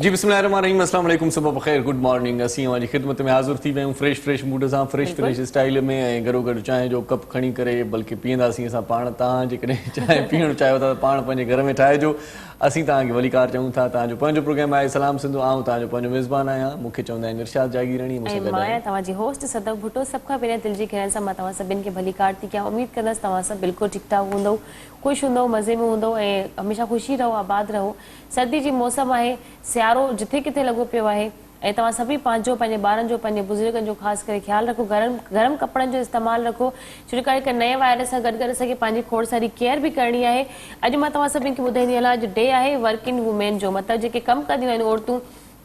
जी बिस्मिल्लाहिर्रहमानिर्रहीम, अस्सलाम वालेकुम, सुबह बख़ैर, गुड मॉर्निंग। असीं अवां जी ख़िदमत में हाज़िर थी विया आहियूं फ्रेश मूड सां, फ्रेश स्टाइल में, ऐं गॾो गॾु चांहि जो कप खणी करे, बल्कि पीअंदासीं असां पाण। तव्हां जेकॾहिं चांहि पीअणु चाहियो था त पाण पंहिंजे घर में ठाहिजो। असीं तव्हांखे वलीकार चऊं था। तव्हांजो पंहिंजो प्रोग्राम आहे सलाम सिंधु, आऊं तव्हांजो पंहिंजो मेज़बान आहियां। मूंखे चवंदा आहिनि इरशाद जागीरानी, ऐं मां आहियां तव्हांजी होस्ट सदक भुट्टो। सभ खां पहिरियों दिलि जी गहराई सां मां तव्हां सभिनि खे भलीकार थी कयां। उमेद कंदसि तव्हां सभु बिल्कुलु ठीकु ठाक हूंदव, ख़ुशि हूंदव, मज़े में हूंदव ऐं हमेशह ख़ुशी रहो, आबाद रहो। सर्दी जी मौसम आहे, सियारो जिथे किथे लॻो पियो आहे ऐं तव्हां सभी पंहिंजो, पंहिंजे ॿारनि जो, पंहिंजे बुज़ुर्गनि जो ख़ासि करे ख़्यालु रखो। गरम कपिड़नि जो इस्तेमालु रखो, छो कि हिकु नए वायरस सां गॾु गॾु असांखे पंहिंजी खोड़ सारी केयर बि करणी आहे। अॼु मां तव्हां सभिनि खे ॿुधाईंदी हलां, अॼु डे आहे वर्किंग वुमेन जो, मतिलबु जेके कमु कंदियूं आहिनि औरतूं,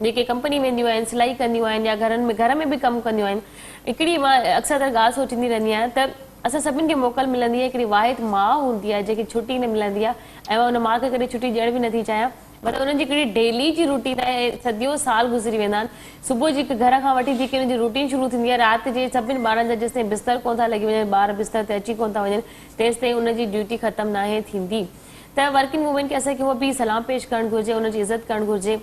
जेके कंपनी वेंदियूं आहिनि, सिलाई कंदियूं आहिनि या घर में बि कमु कंदियूं आहिनि। हिकिड़ी मां अक्सर त ॻाल्हि सोचींदी रहंदी आहियां त असां सभिनि खे मोकल मिलंदी आहे, हिकिड़ी वाहिद माउ हूंदी आहे जेकी छुटी न मिलंदी आहे, ऐं मां हुन माउ खे कॾहिं छुटी ॾियण बि नथी चाहियां। मतिलबु उन्हनि जी हिकिड़ी डेली जी रूटीन आहे, सदियों साल गुज़री वेंदा आहिनि। सुबुह जी घर खां वठी जेकी हुनजी रूटीन शुरू थींदी आहे, राति जे सभिनि ॿारनि जा जेसिताईं बिस्तर कोन था लॻी वञनि, ॿार बिस्तर ते अची कोन था वञनि, तेसिताईं उनजी ड्यूटी ख़तमु न आहे थींदी। त वर्किंग वूमेन खे असांखे उहो बि सलाम पेश करणु घुरिजे, उनजी इज़त करणु घुरिजे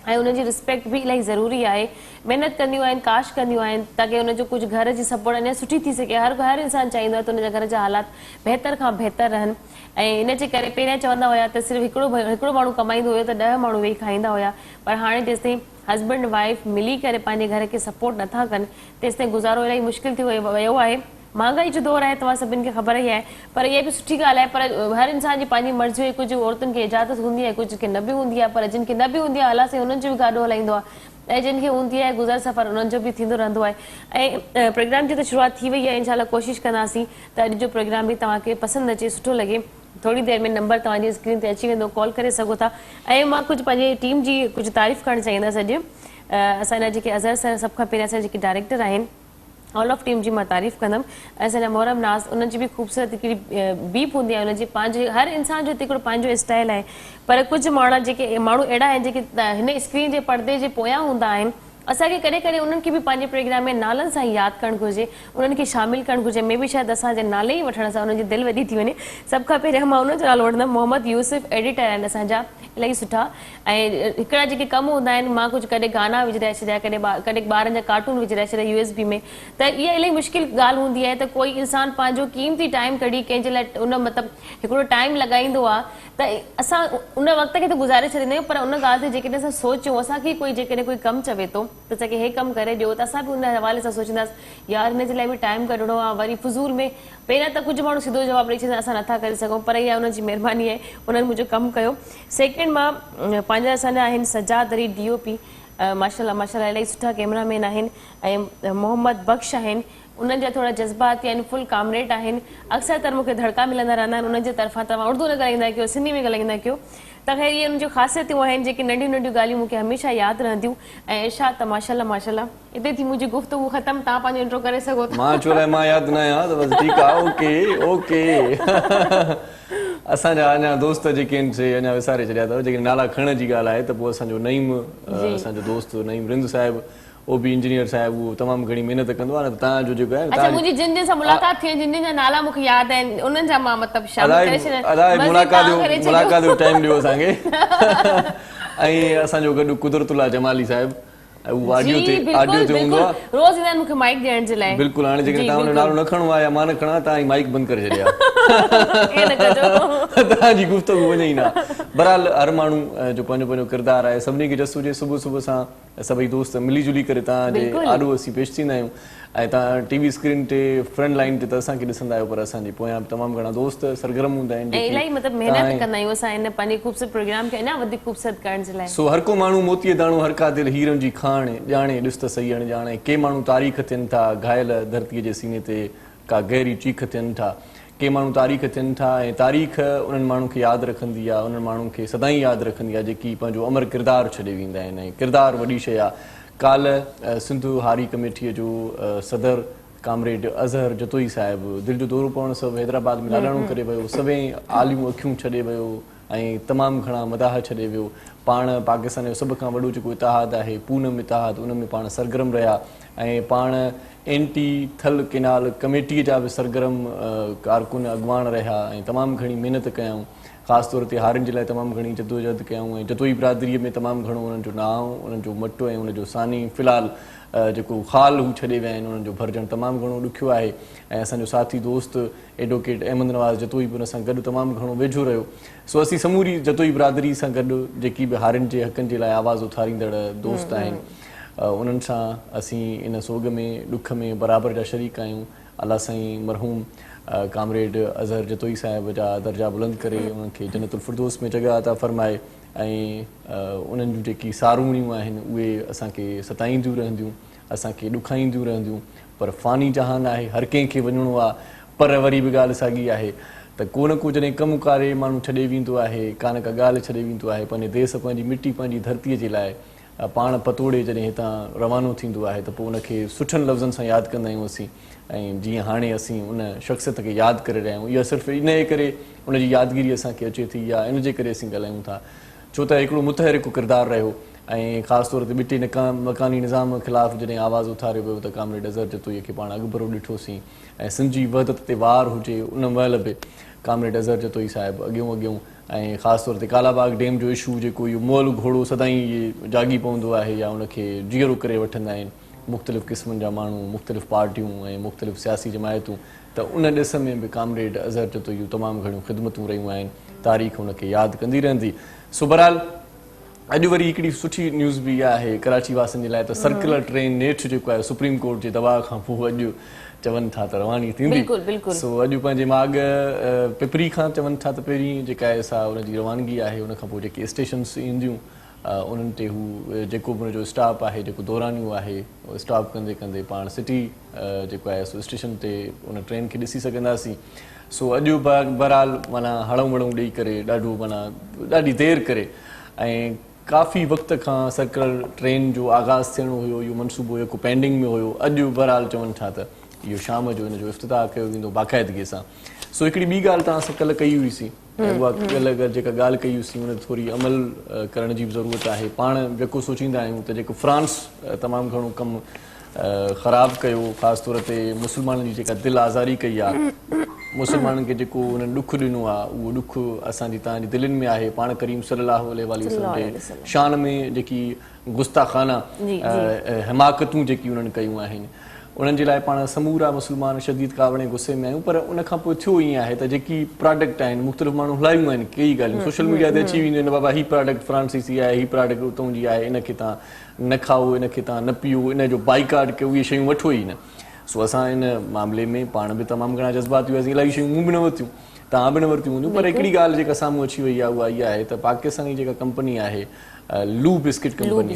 ऐं उनजी रिस्पेक्ट बि इलाही ज़रूरी आहे। महिनत कंदियूं आहिनि, काश कंदियूं आहिनि, ताकी उनजो कुझु घर जी सपोर्ट अञा सुठी थी सघे। हर इंसानु चाहींदो आहे त उनजा घर जा हालात बहितर खां बहितर रहनि, ऐं इन जे करे पहिरियां चवंदा हुया त सिर्फ़ु हिकिड़ो माण्हू कमाईंदो हुयो त 10 माण्हू वेही खाईंदा हुया, पर हाणे जेसिताईं हस्बैंड वाइफ मिली करे पंहिंजे घर खे सपोर्ट नथा कनि, तेसिताईं गुज़ारो इलाही मुश्किल थी वियो आहे। महांगाई जो दौर आहे, तव्हां सभिनि खे ख़बर ई आहे, पर इहा बि सुठी ॻाल्हि आहे। पर हर इंसान जी पंहिंजी मर्ज़ी हुई, कुझु औरतुनि खे इजाज़त हूंदी आहे, कुझु खे न बि हूंदी आहे, पर जिन खे न बि हूंदी आहे अलाह से हुननि जो बि गाॾो हलाईंदो आहे, ऐं जिन खे हूंदी आहे गुज़र सफ़र उन्हनि जो बि थींदो रहंदो आहे। ऐं प्रोग्राम जी त शुरूआति थी वई आहे, इंशाल्लाह कोशिशि कंदासीं त अॼु जो प्रोग्राम बि तव्हांखे पसंदि अचे, सुठो लॻे। थोरी देरि में नंबर तव्हांजी स्क्रीन ते अची वेंदो, कॉल करे सघो था। ऐं मां कुझु पंहिंजे टीम जी कुझु तारीफ़ करणु चाहींदसि। अॼु असांजा जेके अज़हर सर, सभ खां पहिरियों असांजा जेके डायरेक्टर आहिनि, ऑल ऑफ टीम जी मां तारीफ़ कंदमि। ऐं असांजा मोहरम नाज़, उन्हनि जी बि ख़ूबसूरत हिकिड़ी बीप हूंदी आहे, उनजी पंहिंजी, हर इंसान जो हिकिड़ो पंहिंजो स्टाइल आहे। पर कुझु माण्हू अहिड़ा आहिनि जेके हिन स्क्रीन जे पर्दे जे पोयां हूंदा आहिनि। असांखे कॾहिं कॾहिं उन्हनि खे बि पंहिंजे प्रोग्राम में नालनि सां यादि करणु घुरिजे, उन्हनि खे शामिलु करणु घुरिजे। मे बि शायदि असांजे नाले ई वठण सां उन्हनि जी दिलि वॾी थी वञे। सभ खां पहिरियों मां उन्हनि जो नालो वठंदमि, मोहम्मद यूसुफ, एडिटर आहिनि असांजा इलाही सुठा। ऐं हिकिड़ा जेके कमु हूंदा आहिनि, मां कुझु कॾहिं गाना विझाए छॾिया, कॾहिं ॿारनि जा कार्टून विझाए छॾिया USB में, त इहा इलाही मुश्किल ॻाल्हि हूंदी आहे त कोई इंसानु पंहिंजो क़ीमती टाइम कढी कंहिंजे लाइ उन मतिलबु हिकिड़ो टाइम लॻाईंदो आहे, त असां उन वक़्त खे त गुज़ारे छॾींदा आहियूं, पर उन ॻाल्हि ते जेकॾहिं असां सोचूं, असांखे कोई जेकॾहिं कोई कमु चवे थो त असांखे हे कमु करे ॾियो, त असां बि उन हवाले सां सोचींदासीं यार हिन जे लाइ बि टाइम कढणो आहे। वरी फज़ूल में पहिरियां त कुझु माण्हू सिधो जवाबु ॾेई छॾींदा असां नथा करे सघूं, पर इहा उन्हनि जी महिरबानी आहे, उन्हनि मुंहिंजो कमु कयो। सेकेंड मां पंहिंजा असांजा आहिनि सजाद अली DOP, माशाल्लाह इलाही सुठा कैमरामैन आहिनि। ऐं मोहम्मद बख्श आहिनि, उन्हनि जा थोरा जज़्बाती आहिनि, फुल कामरेड आहिनि। अक्सर तर मूंखे धड़का मिलंदा रहंदा आहिनि उन्हनि जे तरफ़ां, तव्हां उर्दू न ॻाल्हाईंदा कयो, सिंधी में ॻाल्हाईंदा कयो। त ख़ैर इहे उन्हनि जूं ख़ासियतूं आहिनि जेके नंढियूं नंढियूं ॻाल्हियूं मूंखे हमेशह यादि रहंदियूं। ऐं इरशाद त माशाल्लाह हिते थी मुंहिंजी गुफ़्तगू ख़तमु, तव्हां पंहिंजो इंट्रो करे सघो था। मां छो लाइ मां यादि न आहियां त बसि ठीकु आहे, ओके असांजा अञा दोस्त जेके आहिनि से अञा विसारे छॾिया अथव। जेके नाला खणण जी ॻाल्हि आहे त पोइ असांजो नईम, असांजो दोस्त नईम रिंद साहिबु, उहो बि इंजीनियर साहिबु, उहो तमामु घणी महिनत कंदो आहे न। तव्हांजो जेको आहे अच्छा, मुंहिंजी जिन जिन सां मुलाक़ात थी, जिन जिन जा नाला मूंखे यादि आहिनि, उन्हनि जा मां मतिलबु शामिल करे छॾियां। मुलाक़ात जो टाइम ॾियो असांखे। ऐं असांजो गॾु कुदरतुल्ला जमाली साहिबु, उहो ऑडियो ते हूंदो आहे, रोज़ ईंदा आहिनि मूंखे माइक ॾियण जे लाइ। बिल्कुलु, हाणे जेकॾहिं तव्हां हुन नालो न खणो आहे या मां न खणा, तव्हां माइक बंदि करे छॾिया, तव्हांजी गुफ़्तगू वञे ई न। बहरहाल हर माण्हू जो पंहिंजो पंहिंजो किरदारु आहे, सभिनी खे जस हुजे। सुबुह सां सभई दोस्त मिली जुली करे तव्हांजे आॾो असीं पेश थींदा आहियूं। ऐं तव्हां TV स्क्रीन ते फ्रंट लाइन ते त असांखे ॾिसंदा आहियो, पर असांजे पोयां तमामु घणा दोस्त सरगर्म हूंदा आहिनि, इलाही मतिलबु महिनत कंदा आहियूं असां इन पंहिंजे ख़ूबसूरत प्रोग्राम खे अञा वधीक ख़ूबसूरत करण जे लाइ। सो हर को माण्हू मोतीअ दाणो, हर का दिलि हीरनि जी खाण ॼाणे, ॾिस त सही अणॼाणे। के माण्हू तारीख़ थियनि था, घायल धरतीअ जे सीने ते का गहरी चीख थियनि था। के माण्हू तारीख़ थियनि था, ऐं तारीख़ उन्हनि माण्हुनि खे यादि रखंदी आहे, उन्हनि माण्हुनि खे सदाईं यादि रखंदी आहे जेकी पंहिंजो अमर किरदारु छॾे वेंदा आहिनि। ऐं किरदारु वॾी शइ आहे। काल्ह सिंधु हारी कमेटीअ जो सदर कामरेड अज़हर जतोई साहिबु दिलि जो दौरो पवण सबबु हैदराबाद में लाॾाणो करे वियो, सभई आलिमूं अखियूं छॾे वियो ऐं तमामु घणा मदाह छॾे वियो। पाण पाकिस्तान जो सभ खां वॾो जेको इतिहाद आहे, पूनम इतिहाद, उन में पाण सरगर्म रहिया ऐं पाण एंटी थल केनाल कमेटीअ जा बि सरगर्म कारकुन अॻुवान रहिया ऐं तमामु घणी महिनत कयूं। ख़ासि तौर ते हारियुनि जे लाइ तमामु घणी जदोजहद कयूं ऐं जतोई बिरादरीअ में तमामु घणो उन्हनि जो नाव, उन्हनि जो मटो ऐं उनजो सानी फ़िलहालु जेको ख़ाल हू छॾे विया आहिनि उन्हनि जो भरिजणु तमामु घणो ॾुखियो आहे ऐं असांजो साथी दोस्त एडवोकेट अहमद नवाज़ जतोई बि उन सां गॾु तमामु घणो वेझो रहियो। सो असीं समूरी जतोई बिरादरी सां गॾु जेकी बि हारियुनि जे हक़नि जे लाइ आवाज़ उथारींदड़ दोस्त आहिनि उन्हनि सां असीं इन सोग में ॾुख में बराबरि जा शरीक आहियूं। अल्लाह साईं मरहूम कामरेड अज़हर जतोई साहिब जा दर्जा बुलंद करे उन्हनि खे जन्नतुल फिरदौस में जॻह अता फरमाए ऐं उन्हनि जूं जेकी सारूणियूं आहिनि उहे असांखे सताईंदियूं रहंदियूं, असांखे ॾुखाईंदियूं रहंदियूं, पर फ़ानी जहान आहे, हर कंहिंखे वञिणो आहे। पर वरी बि ॻाल्हि साॻी आहे त को न को जॾहिं कमु कारे माण्हू छॾे वेंदो आहे, का न का ॻाल्हि छॾे वेंदो आहे, पंहिंजे देश पंहिंजी मिटी पंहिंजी धरतीअ जे लाइ पाण पतोड़े जॾहिं हितां रवानो थींदो आहे त पोइ उनखे सुठनि लफ़्ज़नि सां यादि कंदा आहियूं असीं। ऐं जीअं हाणे असीं उन शख़्सियत खे यादि करे रहिया आहियूं, इहा सिर्फ़ु इन जे करे उनजी यादगिरी असांखे अचे थी या इन जे करे असीं ॻाल्हायूं था छो त हिकिड़ो मुतहरिक किरदारु रहियो ऐं ख़ासि तौर ते ॿिटे मकानी निज़ाम ख़िलाफ़ु जॾहिं आवाज़ु उथारियो वियो त कामरेड अज़हर जतोईअ खे पाण अॻुभरो ॾिठोसीं ऐं सिंध जी वहदत ते वार हुजे उन महिल बि कामरेड अज़हर जतोई साहिबु अॻियों ऐं ख़ासि तौर ते कालाबाग डैम जो इशू जेको इहो मोल घोड़ो सदाईं इहे जागी पवंदो आहे या उनखे जीअरो करे वठंदा आहिनि मुख़्तलिफ़ क़िस्मनि जा माण्हू, मुख़्तलिफ़ पार्टियूं ऐं मुख़्तलिफ़ सियासी जमायतूं, त उन ॾिस में बि कामरेड अज़हर जतोई तमामु घणियूं ख़िदमतूं रहियूं आहिनि, तारीख़ उनखे यादि कंदी रहंदी। सो बहरहाल अॼु वरी हिकिड़ी सुठी न्यूज़ बि इहा आहे कराची वासियुनि जे लाइ त सर्कुलर ट्रेन नेठ जेको आहे सुप्रीम कोर्ट जे दबा खां पोइ अॼु चवनि था त रवानी थींदी। सो अॼु पंहिंजे माॻ पिपरी खां चवनि था त पहिरीं जेका आहे सा उनजी रवानगी आहे, उन खां पोइ जेके स्टेशन्स ईंदियूं उन्हनि ते हू जेको बि उनजो स्टाफ आहे, जेको दौरानियूं आहे, स्टॉप कंदे कंदे पाण सिटी जेको आहे सो स्टेशन ते उन ट्रेन खे ॾिसी सघंदासीं। सो अॼु बहरहाल माना हड़ूं वड़ूं ॾेई करे ॾाढो माना ॾाढी देरि करे ऐं काफ़ी वक़्त खां सर्कुलर ट्रेन जो आगाज़ थियणो हुयो, इहो मनसूबो जेको पेंडिंग में हुयो, अॼु बहरहाल चवनि था त इहो शाम जो हिन जो इफ़्तिताह कयो वेंदो बाक़ाइदगीअ सां। सो हिकिड़ी ॿी ॻाल्हि तव्हां सां कल्ह कई हुईसीं ऐं उहा कल्ह जेका ॻाल्हि कई हुईसीं उन ते थोरी अमल करण जी बि ज़रूरत आहे। पाण जेको सोचींदा आहियूं त जेको फ्रांस तमामु घणो कमु ख़राबु कयो, ख़ासि तौर ते मुस्लमाननि जी जेका दिलि आज़ारी कई आहे, मुस्लमाननि खे जेको उन्हनि ॾुखु ॾिनो आहे उहो ॾुखु असांजी तव्हांजी दिलनि में आहे। पाण करीम सल्लल्लाहु अलैहि वसल्लम जे शान में जेकी गुस्ताखाना हिमाकतूं जेकी उन्हनि कयूं आहिनि उन्हनि जे लाइ पाण समूरा मुस्लमान शदीद कावड़े गुस्से में आहियूं। पर उन खां पोइ थियो ईअं आहे त जेकी प्रोडक्ट आहिनि मुख़्तलिफ़ माण्हू हलायूं आहिनि, कई ॻाल्हियूं सोशल मीडिया ते अची वेंदियूं आहिनि, बाबा हीअ प्रोडक्ट फ्रांसीसी आहे, हीअ प्रोडक्ट उतां जी आहे, इनखे तव्हां न खाओ, इनखे तव्हां न पीओ, इन जो बाइकाट कयो, इहे शयूं वठो ई न। सो असां इन मामले में पाण बि तमामु घणा जज़्बात हुआसीं, इलाही शयूं मूं बि न वरितियूं, तव्हां बि न वरितियूं हूंदियूं। पर हिकिड़ी ॻाल्हि जेका साम्हूं अची वई आहे उहा इहा आहे त पाकिस्तानी जेका कंपनी आहे लू बिस्किट कंपनी,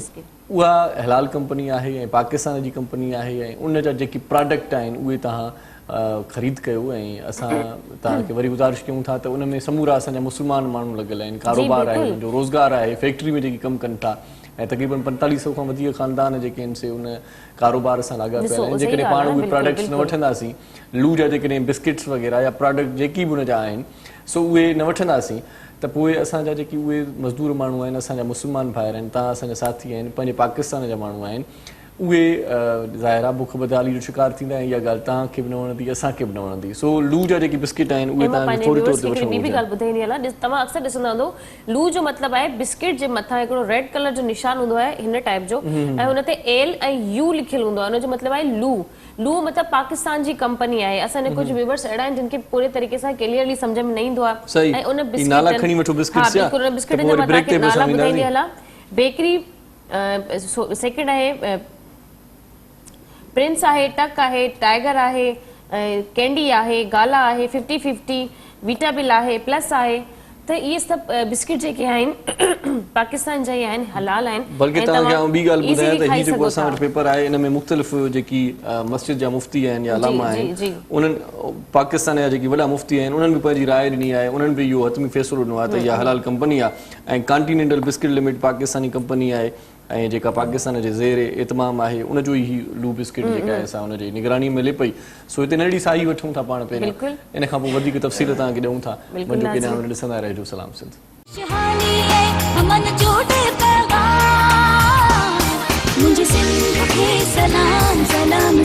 उहा हलाल कंपनी आहे ऐं पाकिस्तान जी कंपनी आहे ऐं उन जा जेकी प्रोडक्ट आहिनि उहे तव्हां ख़रीद कयो ऐं असां तव्हांखे वरी गुज़ारिश कयूं था त उन में समूरा असांजा मुस्लमान माण्हू लॻियल आहिनि, कारोबार आहे, उन्हनि जो रोज़गार आहे, फैक्ट्री में जेकी कमु कनि था ऐं तक़रीबन 4500 खां वधीक ख़ानदान जेके आहिनि से उन कारोबार सां लाॻापियल आहिनि। जेकॾहिं पाण उहे प्रोडक्ट्स न वठंदासीं, लू जा जेकॾहिं बिस्किट्स वग़ैरह या प्रोडक्ट जेकी बि उन जा आहिनि सो उहे न वठंदासीं त पोइ असांजा जेके उहे मज़दूर माण्हू आहिनि, असांजा मुस्लमान भाइर आहिनि, तव्हां असांजा साथी आहिनि, पंहिंजे पाकिस्तान जा माण्हू आहिनि, उहे ज़ाहिर आहे बुख बदहाली जो शिकार थींदा ऐं इहा ॻाल्हि तव्हांखे बि न वणंदी, असांखे बि न वणंदी। सो लू जा जेके बिस्किट आहिनि उहे तव्हांखे थोरी तौर ते वठणो घुरिजे। तव्हां अक्सर ॾिसंदा हूंदो लू जो मतिलबु आहे बिस्किट जे मथां हिकिड़ो रेड कलर जो निशान हूंदो आहे हिन टाइप जो ऐं हुन ते एल ऐं यू लिखियलु हूंदो आहे, हुनजो मतिलबु आहे लू। लू मतिलबु पाकिस्तान जी कंपनी आहे। असांजे कुझु व्यूअर्स अहिड़ा आहिनि जिन खे पूरे तरीक़े सां क्लियरली सम्झ में न ईंदो आहे ऐं उन बिस्किटनि जे मथां नाला ॿुधाईंदी हलां। बेकरी सेकेंड आहे, प्रिंस आहे, टक आहे, टाइगर आहे, कैंडी आहे, गाला आहे, 50-50, वीटाबिल आहे, प्लस आहे। त इहे सभु बिस्किट जेके आहिनि पाकिस्तान जा ई आहिनि, हलाल आहिनि। बल्कि तव्हांखे ॿी ॻाल्हि ॿुधायां त हीउ जेको असां वटि पेपर आहे इन में मुख़्तलिफ़ जेकी मस्जिद जा मुफ़्ती आहिनि या अलामा आहिनि, उन्हनि पाकिस्तान जा जेकी वॾा मुफ़्ती आहिनि उन्हनि बि पंहिंजी राय ॾिनी आहे, उन्हनि बि इहो हतमी फ़ैसिलो ॾिनो आहे त इहा हलाल कंपनी आहे ऐं continental biscuit limited Pakistani company आहे ऐं जेका पाकिस्तान जे ज़ेर इतमाम आहे उनजो ई लू बिस्किट जेका आहे असां हुनजी निगरानी में हले पई। सो हिते नंढड़ी साई वठूं था पाण पहिरियों, इन खां पोइ वधीक तफ़सील तव्हांखे ॾियूं था। मुंहिंजो केॾांहुं ॾिसंदा रहिजो। सलाम सिंध। सलाम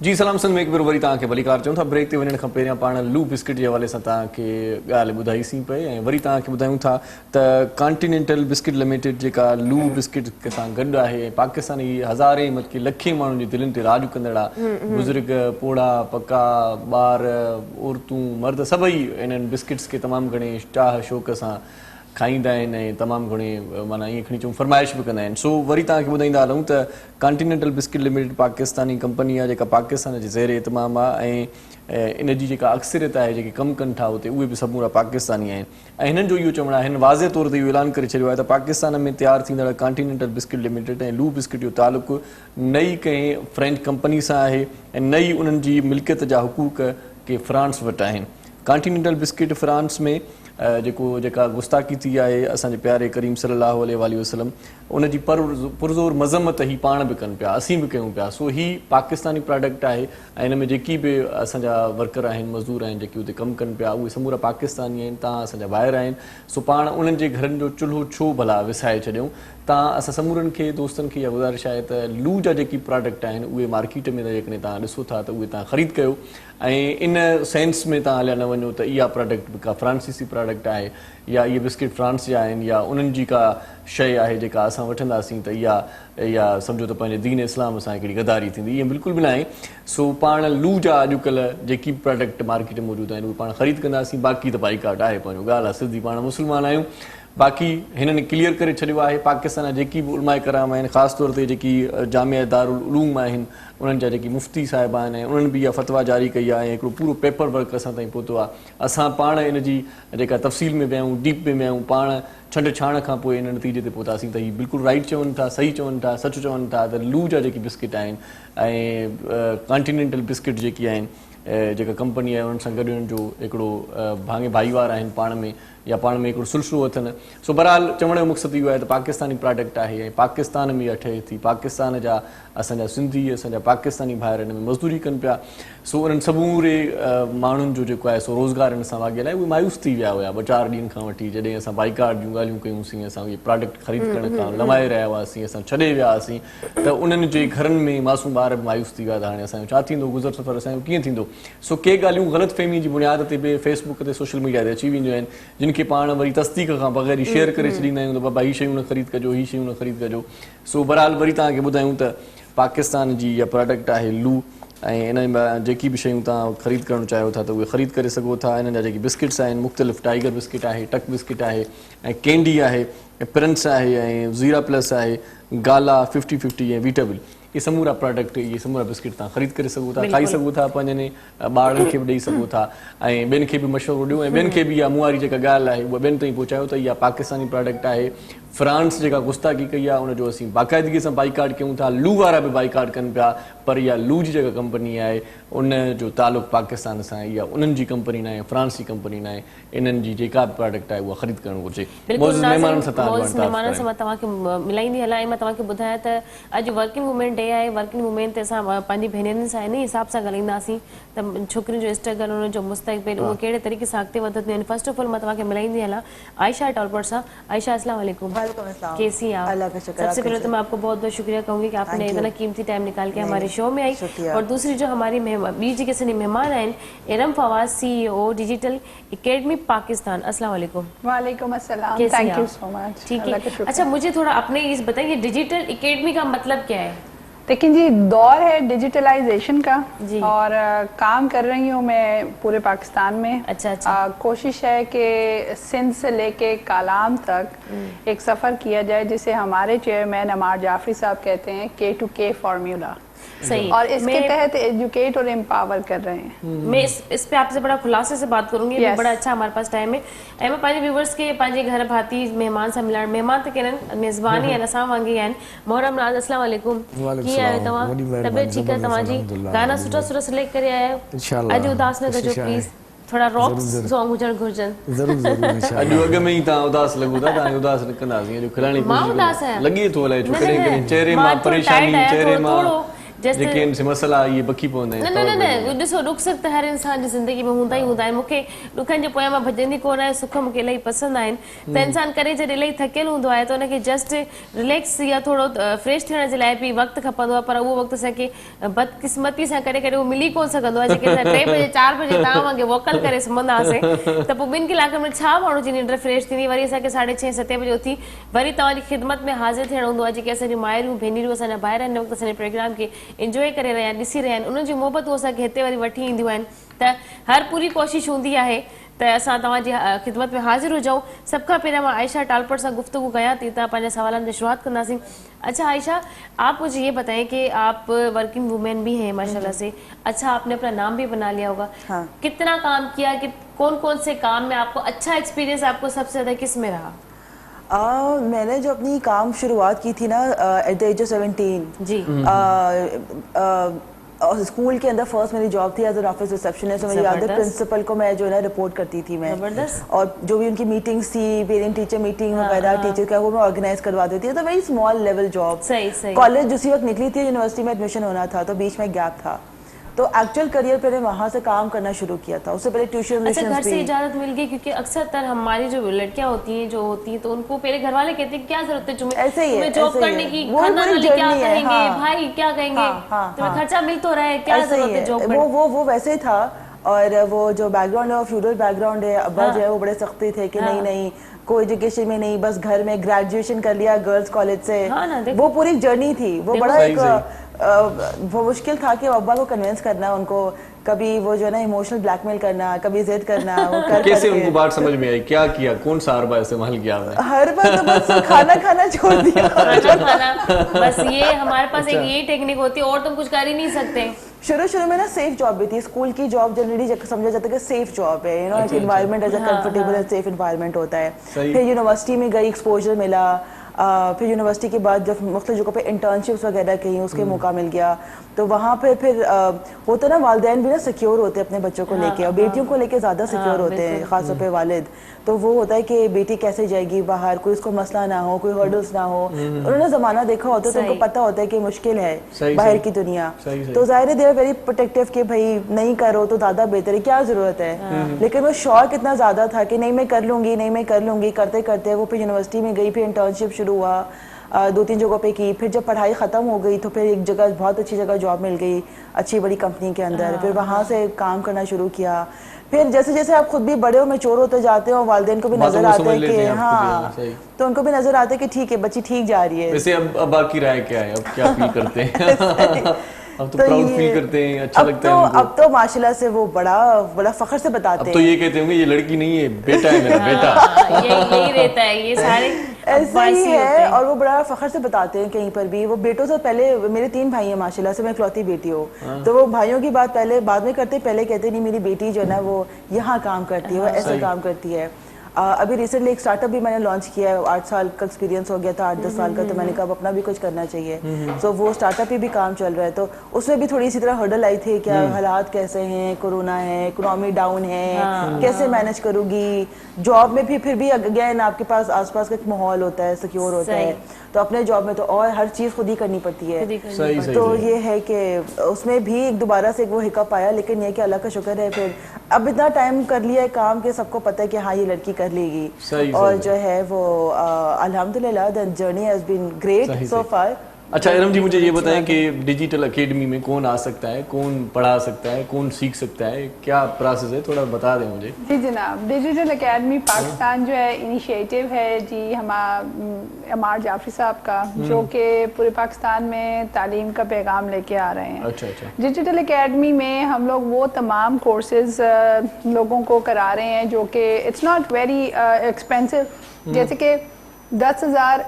जी सलाम सिंध में हिकु भेरो वरी तव्हांखे भलीकार चऊं था। ब्रेक ते वञण खां पहिरियां पाण लू बिस्किट जे हवाले सां तव्हांखे ॻाल्हि ॿुधाईसीं पई ऐं वरी तव्हांखे ॿुधायूं था त कॉन्टिनेंटल बिस्किट लिमिटेड जेका लू बिस्किट सां गॾु आहे ऐं पाकिस्तानी हज़ारे मतिलबु लखे माण्हुनि जी दिलनि ते राॼ कंदड़ आहे। बुज़ुर्ग, पोड़ा, पका, ॿार, औरतूं, मर्द सभई इन्हनि बिस्किट्स खे तमामु घणे चाह शौक़ सां खाईंदा आहिनि ऐं तमामु घणी माना ईअं खणी चऊं फरमाइश बि कंदा आहिनि। सो वरी तव्हांखे ॿुधाईंदा हलूं त continental biscuit limited Pakistani company आहे जेका पाकिस्तान जे ज़ेर इतमाम आहे ऐं इन जी जेका अक्सरियत आहे जेके कमु कनि था उते उहे बि समूरा पाकिस्तानी आहिनि। ऐं हिननि जो इहो चवणु आहे, हिन वाज़े तौर ते इहो ऐलान करे छॾियो आहे त पाकिस्तान में तयारु थींदड़ कॉन्टिनेंटल बिस्किट लिमिटेड ऐं लू बिस्किट जो तालुक़ु नई कंहिं फ्रेंच कंपनी सां आहे ऐं नई उन्हनि जी मिल्कियत जा हुक़ूक़ के फ्रांस वटि आहिनि। कॉन्टिनेंटल बिस्किट फ्रांस में जेका गुस्ताखी थी आहे असांजे प्यारे करीम सल्लल्लाहु अलैहि वसल्लम उन जी पुरज़ोर मज़म्मत ही पाण बि कनि पिया, असीं बि कयूं पिया। सो ही पाकिस्तानी प्रोडक्ट आहे ऐं हिन में जेकी बि असांजा वर्कर आहिनि, मज़दूर आहिनि जेके उते कमु कनि पिया उहे समूरा पाकिस्तानी आहिनि। तव्हां असांजा ॿाहिरि आहिनि, सो पाण उन्हनि जे घरनि जो चुल्हो छो भला विसाए छॾियूं। तव्हां असां समूरनि खे दोस्तनि खे इहा गुज़ारिश आहे त लू जा जेकी प्रोडक्ट आहिनि उहे मार्केट में जेकॾहिं तव्हां ॾिसो था त उहे तव्हां ख़रीद कयो ऐं इन सेंस में तव्हां हलिया न वञो त इहा प्रोडक्ट का फ्रांसीसी प्रोडक्ट आहे या इहे बिस्किट फ्रांस जा आहिनि या उन्हनि जी का शइ आहे जेका असां वठंदासीं त इहा सम्झो त पंहिंजे दीन इस्लाम सां हिकिड़ी गदारी थींदी। ईअं बिल्कुलु बि न आहे। सो पाण लू जा अॼुकल्ह जेकी प्रोडक्ट मार्केट में मौजूदु आहिनि उहे पाण ख़रीद कंदासीं। बाक़ी त बाइकाट आहे, पंहिंजो ॻाल्हि आहे, सिधी पाण मुस्लमान आहियूं। बाक़ी हिननि क्लियर करे छॾियो आहे पाकिस्तान जा जेकी बि उलमाए कराम आहिनि, ख़ासि तौर ते जेकी जामिया दारुल उलूम आहिनि उन्हनि जा जेकी मुफ़्ती साहिबा आहिनि उन्हनि बि इहा फतवा जारी कई आहे ऐं हिकिड़ो पूरो पेपर वर्क असां ताईं पहुतो आहे। असां पाण इन जी जेका तफ़सील में विया डीप में विया पाण छंड छाण खां पोइ इन नतीजे ते पहुतासीं त हीअ बिल्कुलु राइट चवनि था, सही चवनि था, सच चवनि था त लू जा जेकी बिस्किट आहिनि ऐं कॉन्टिनेंटल बिस्किट जेकी आहिनि जेका कंपनी आहे उन्हनि सां गॾु उन्हनि जो हिकिड़ो भाङे भाईवार आहिनि पाण में या पाण में हिकिड़ो सिलसिलो अथनि। सो बहरहाल चवण जो मक़सदु इहो आहे त पाकिस्तानी प्रोडक्ट आहे ऐं पाकिस्तान में इहा ठहे थी। पाकिस्तान जा असांजा सिंधी असांजा पाकिस्तानी भाइर हिन में मज़दूरी कनि पिया। सो उन्हनि समूरे माण्हुनि जो जेको आहे सो रोज़गार हिन सां वाॻियल आहे उहे मायूस थी विया हुआ 4 ॾींहंनि खां वठी जॾहिं असां बाइकाट जूं ॻाल्हियूं कयूंसीं, असां इहे प्रोडक्ट ख़रीद करण खां लवाए रहिया हुआसीं, असां छॾे विया हुआसीं त उन्हनि जे घरनि में मासूम ॿार बि मायूस थी विया त हाणे असांजो छा थींदो, गुज़र सफ़र असांजो कीअं थींदो। सो के ॻाल्हियूं ग़लतफ़हमी जी बुनियाद ते बि फेसबुक ते सोशल मीडिया ते अची वेंदियूं आहिनि जिन खे पाण वरी तस्दीक खां बग़ैर ई शेयर करे छॾींदा आहियूं त बाबा हीअ शयूं न ख़रीद कजो, हीअ शयूं न ख़रीद कजो। सो बहरहाल वरी तव्हांखे ॿुधायूं त पाकिस्तान जी इहा प्रोडक्ट आहे लू ऐं इन में जेकी बि शयूं तव्हां ख़रीद करणु चाहियो था त उहे ख़रीद करे सघो था। हिननि जा जेके बिस्किट्स आहिनि मुख़्तलिफ़ टाइगर बिस्किट आहे, टक बिस्किट आहे ऐं कैंडी आहे, प्रिंस आहे ऐं ज़ीरा प्लस आहे, गाला 50-50 ऐं वीटाबिल। ये समूरा प्रोडक्ट, ये समूरा बिस्किट तव्हां ख़रीद करे सघो था, खाई सघो था, पंहिंजे ॿारनि खे बि ॾेई सघो था ऐं ॿियनि खे बि मशवरो ॾियो ऐं ॿियनि खे बि इहा मुआरी जेका ॻाल्हि आहे उहा ॿियनि ताईं पहुचायो त इहा पाकिस्तानी प्रोडक्ट आहे। फ्रांस जेका गुस्ताखी कई आहे उनजो असीं बाक़ाइदगी सां बाइकाट कयूं था। लू वारा बि बाइकाट कनि पिया पर इहा लू जी जेका कंपनी आहे उन जो तालुक़ु पाकिस्तान सां आहे। इहा उन्हनि जी कंपनी न आहे, फ्रांस जी कंपनी न आहे। इन्हनि जी जेका बि प्रोडक्ट आहे उहा ख़रीद करणु घुरिजे। महिमाननि सां मां तव्हांखे मिलाईंदी हलां ऐं मां तव्हांखे ॿुधायां त अॼु वर्किंग वुमेन डे आहे। वर्किंग वुमेन ते असां पंहिंजी भेनरुनि सां इन हिसाब सां ॻाल्हाईंदासीं त छोकिरियुनि जो स्ट्रगल, उन्हनि जो मुस्तक़बिल उहो कहिड़े तरीक़े सां अॻिते वधंदियूं आहिनि। फर्स्ट ऑफ ऑल मां तव्हांखे मिलाईंदी हलां आयशा टॉलपर सां। आयशा अस्सलाम वालेकुम। कैसी हैं आप? सबसे पहले तो मैं आपको बहुत बहुत शुक्रिया कहूँगी कि आपने इतना कीमती टाइम निकाल के हमारे शो में आई। और दूसरी जो हमारी बीच के सनी मेहमान हैं Iram Fawad, CEO digital academy Pakistan. अस्सलाम वालेकुम। वालेकुम अस्सलाम। कैसी थैंक हैं यू आप? So much. ठीक है। अच्छा मुझे थोड़ा अपने इस बताइए डिजिटल एकेडमी का मतलब क्या है? लेकिन जी दौर है डिजिटलाइजेशन का जी। और काम कर रही हूँ मैं पूरे पाकिस्तान में। अच्छा। कोशिश है कि सिंध से लेके कालाम तक एक सफ़र किया जाए जिसे हमारे चेयरमैन अमार जाफरी साहब कहते हैं K2K फार्मूला। सही। और इसके तहत एजुकेट और एम्पावर कर रहे हैं। मैं इस पे आपसे बड़ा खुलासे से बात करूंगी। yes. बड़ा अच्छा हमारे पास टाइम है ऐं मां पंहिंजे व्यूवर्स के पंहिंजे घर भाती मेहमान सां मिलण, मेहमान त केरनि मेज़बानी आहिनि असां वांगुरु आहिनि। मोहरम राज अस्सलाम वालेकुम। कीअं आहियो तव्हां? तबियत ठीकु आहे तव्हांजी? गाना सुठा सुठा सिलेक्ट करे आया आहियो। अॼु उदास न कजो प्लीज़, थोड़ा रॉक सॉन्ग हुजण घुरजनि। अॼु अॻ में ई तव्हां उदास लॻो था, तव्हांखे उदास न कंदासीं। अॼु खिलाणी मां उदास आहियां, लॻे थो अलाए छो कॾहिं कॾहिं चेहरे मां परेशानी, चेहरे मां लेकिन से मसला ये बखी पवंदा न न न न ॾिसो ॾुख सुख त हर इंसान जी ज़िंदगी में हूंदा ई हूंदा आहिनि मूंखे ॾुखनि जे पोयां मां भॼंदी कोन आहियां सुख मूंखे इलाही पसंदि आहिनि त इंसान करे जॾहिं इलाही थकियलु हूंदो आहे त उनखे जस्ट रिलैक्स या थोरो फ्रेश थियण जे लाइ बि वक़्तु खपंदो आहे पर उहो वक़्तु असांखे बदकिस्मती सां करे करे उहो मिली कोन सघंदो आहे जेके असां 3 बजे 4 बजे तव्हां वांगुरु वोकल करे सुम्हंदा हुआसीं त पोइ 2 कलाकनि में छा माण्हू जी निंड फ्रेश थींदी वरी असांखे 6:30 7 बजे उथी वरी तव्हांजी ख़िदमत में हाज़िर थियणो हूंदो आहे जेके असांजूं माइरूं भेनरूं असांजा ॿाहिरि आहिनि वक़्तु असांजे प्रोग्राम खे इंजॉय करे रहिया आहिनि ॾिसी रहिया आहिनि उन्हनि जी मोहबतूं असांखे हिते वरी वठी ईंदियूं आहिनि त हर पूरी कोशिशि हूंदी आहे त असां तव्हांजी ख़िदमत में हाज़िर हुजूं सभ खां पहिरियां मां आयशा टालपट से गुफ्तगू कयां थी त पंहिंजे सवालनि से शुरुआत कंदासीं अच्छा आयशा आप मुझे ये बताएं कि आप वर्किंग वुमेन भी हैं माशाल्लाह से अच्छा आपने अपना नाम भी बना लिया होगा हाँ। कितना काम किया कि कौन कौन से काम में आपको अच्छा एक्सपीरियंस आपको सबसे ज़्यादा किस में रहा मैंने जो अपनी काम शुरुआत की थी ना एट द एज ऑफ 17 जी और स्कूल के अंदर फर्स्ट मेरी जॉब थी एज एन ऑफिस रिसेप्शनिस्ट तो मेरी याद है प्रिंसिपल को मैं जो है ना रिपोर्ट करती थी मैं और जो भी उनकी मीटिंग्स थी पेरेंट टीचर मीटिंग वगैरह टीचर का वो मैं ऑर्गेनाइज करवा देती थी तो वेरी स्मॉल लेवल जॉब सही कॉलेज उसी वक्त निकली थी यूनिवर्सिटी में एडमिशन होना था तो बीच में गैप था तो एक्चुअल करियर पहले वहाँ से काम करना शुरू किया था उससे पहले ट्यूशन अच्छा घर से इजाजत मिल गई क्योंकि अक्सर तर हमारी जो लड़कियां होती हैं तो उनको पहले घर वाले कहते हैं क्या जरूरत है तुम्हें जॉब करने की खाना वाले क्या कहेंगे भाई क्या कहेंगे तुम्हें खर्चा मिल तो रहा है क्या जरूरत है जॉब करने वो वैसे ही था और वो जो बैकग्राउंड है वो फ्यूडल बैकग्राउंड है अब्बा जो है वो बड़े सख्ती थे कि नहीं कोई एजुकेशन में नहीं बस घर में ग्रेजुएशन कर लिया गर्ल्स कॉलेज से वो पूरी जर्नी थी वो बड़ा एक वो मुश्किल था कि अब्बा को कन्विंस करना उनको कभी वो जो है ना इमोशनल ब्लैकमेल करना कभी जिद करना वो कैसे उनको बात समझ में आई क्या किया कौन सा हरबा इस्तेमाल किया आपने हर बार तो बस खाना छोड़ दिया खाना बस ये हमारे पास एक यही टेक्निक होती है और तुम कुछ कर ही नहीं सकते शुरू में ना सेफ जॉब भी थी स्कूल की जॉब जनरली समझा जाता है कि सेफ जॉब है यू नो एक एनवायरनमेंट ऐसा कंफर्टेबल एंड सेफ एनवायरनमेंट होता है फिर यूनिवर्सिटी में गई एक्सपोजर मिला फिर यूनिवर्सिटी के बाद जब मुख्तलिफ जगहों पे इंटर्नशिप्स वगैरह की उसके मौका मिल गया तो वहाँ पे फिर होता ना वालिदैन भी ना सिक्योर होते हैं अपने बच्चों को लेके और बेटियों को लेके ज़्यादा सिक्योर होते हैं खासतौर पे वालिद तो वो होता है कि बेटी कैसे जाएगी बाहर कोई उसको मसला ना हो कोई हर्डल्स ना हो उन्होंने ज़माना देखा होता है तो उनको पता होता है कि मुश्किल है बाहर की दुनिया तो ज़ाहिर है दे आर वेरी प्रोटेक्टिव कि भाई नहीं करो तो ज़्यादा बेहतर है क्या ज़रूरत है लेकिन वो शौक इतना ज़्यादा था कि नहीं मैं कर लूँगी करते करते वो फिर यूनिवर्सिटी में गई फिर इंटर्नशिप शुरू हुआ 2-3 जगहों पे की फिर जब पढ़ाई ख़त्म हो गई तो फिर एक जगह बहुत अच्छी जगह जॉब मिल गई अच्छी बड़ी कंपनी के अंदर फिर वहाँ से काम करना शुरू किया फिर जैसे जैसे आप खुद भी बड़े हो मैच्योर होते जाते हो वालिदैन को भी नजर आता है कि हाँ तो उनको भी नजर आता है कि ठीक है बच्ची ठीक जा रही है वैसे अब बाकी राय क्या है अब क्या फील करते हैं अब तो प्राउड फील करते हैं अच्छा लगता है अब तो माशाल्लाह से वो बड़ा फख्र से बताते हैं अब तो ये कहते होंगे ये लड़की नहीं है बेटा है मेरा बेटा यही रहता है ये सारे ऐसा ही है और वो बड़ा फख्र से बताते हैं कहीं पर भी वो बेटों से पहले मेरे 3 भाई हैं माशाल्लाह से मैं इकलौती बेटी हूँ तो वो भाइयों की बात पहले बाद में करते पहले कहते नहीं मेरी बेटी जो है ना वो यहाँ काम करती है वो ऐसे काम करती है अभी रिसेंटली एक स्टार्टअप भी मैंने लॉन्च किया है 8 साल का एक्सपीरियंस हो गया था 8-10 साल का तो मैंने कहा अपना भी कुछ करना चाहिए तो वो स्टार्टअप पे भी काम चल रहा है तो उसमें भी थोड़ी इसी तरह हर्डल आई थी क्या हालात कैसे हैं कोरोना है इकोनॉमी डाउन है कैसे मैनेज करूंगी जॉब में भी फिर भी अगेन आपके पास आसपास का एक माहौल होता है सिक्योर होता है तो अपने जॉब में तो और हर चीज खुद ही करनी पड़ती है तो ये है कि उसमें भी दोबारा से वो हिकअप आया लेकिन ये कि अल्लाह का शुक्र है फिर अब इतना टाइम कर लिया है काम के सबको पता है कि हाँ ये लड़की कर लेगी और जो है वो अल्हम्दुलिल्लाह the journey has been great so far अच्छा इरम जी मुझे ये बताएं कि डिजिटल एकेडमी में कौन आ सकता है कौन पढ़ा सकता है कौन सीख सकता है क्या प्रोसेस है थोड़ा बता दें मुझे जी जनाब डिजिटल एकेडमी पाकिस्तान जो है इनिशिएटिव है जी अमार जाफरी साहब का जो कि पूरे पाकिस्तान में तालीम का पैगाम लेके आ रहे हैं अच्छा डिजिटल एकेडमी में हम लोग वो तमाम कोर्सेज लोगों को करा रहे हैं जो कि इट्स नॉट वेरी एक्सपेंसिव जैसे कि 10,000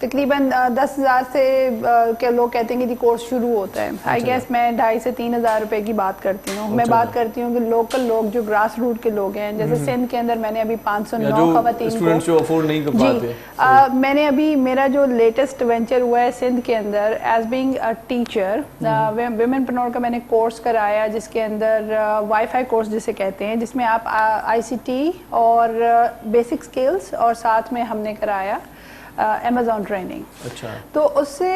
तकरीबन 10,000 से के लोग कहते हैं कि कोर्स शुरू होता है आई गेस मैं 2,500 से 3,000 रुपए की बात करती हूँ मैं बात करती हूँ कि लोकल लोग जो ग्रास रूट के लोग हैं जैसे सिंध के अंदर मैंने अभी 509 खवातीन को अफोर्ड नहीं कर पाते मैंने अभी मेरा जो लेटेस्ट वेंचर हुआ है सिंध के अंदर एज बीइंग अ टीचर विमेनप्रेन्योर का मैंने कोर्स कराया जिसके अंदर वाईफाई कोर्स जिसे कहते हैं जिसमें आप ICT और बेसिक स्किल्स और साथ में हमने कराया अमेज़ॉन ट्रेनिंग। अच्छा। तो उससे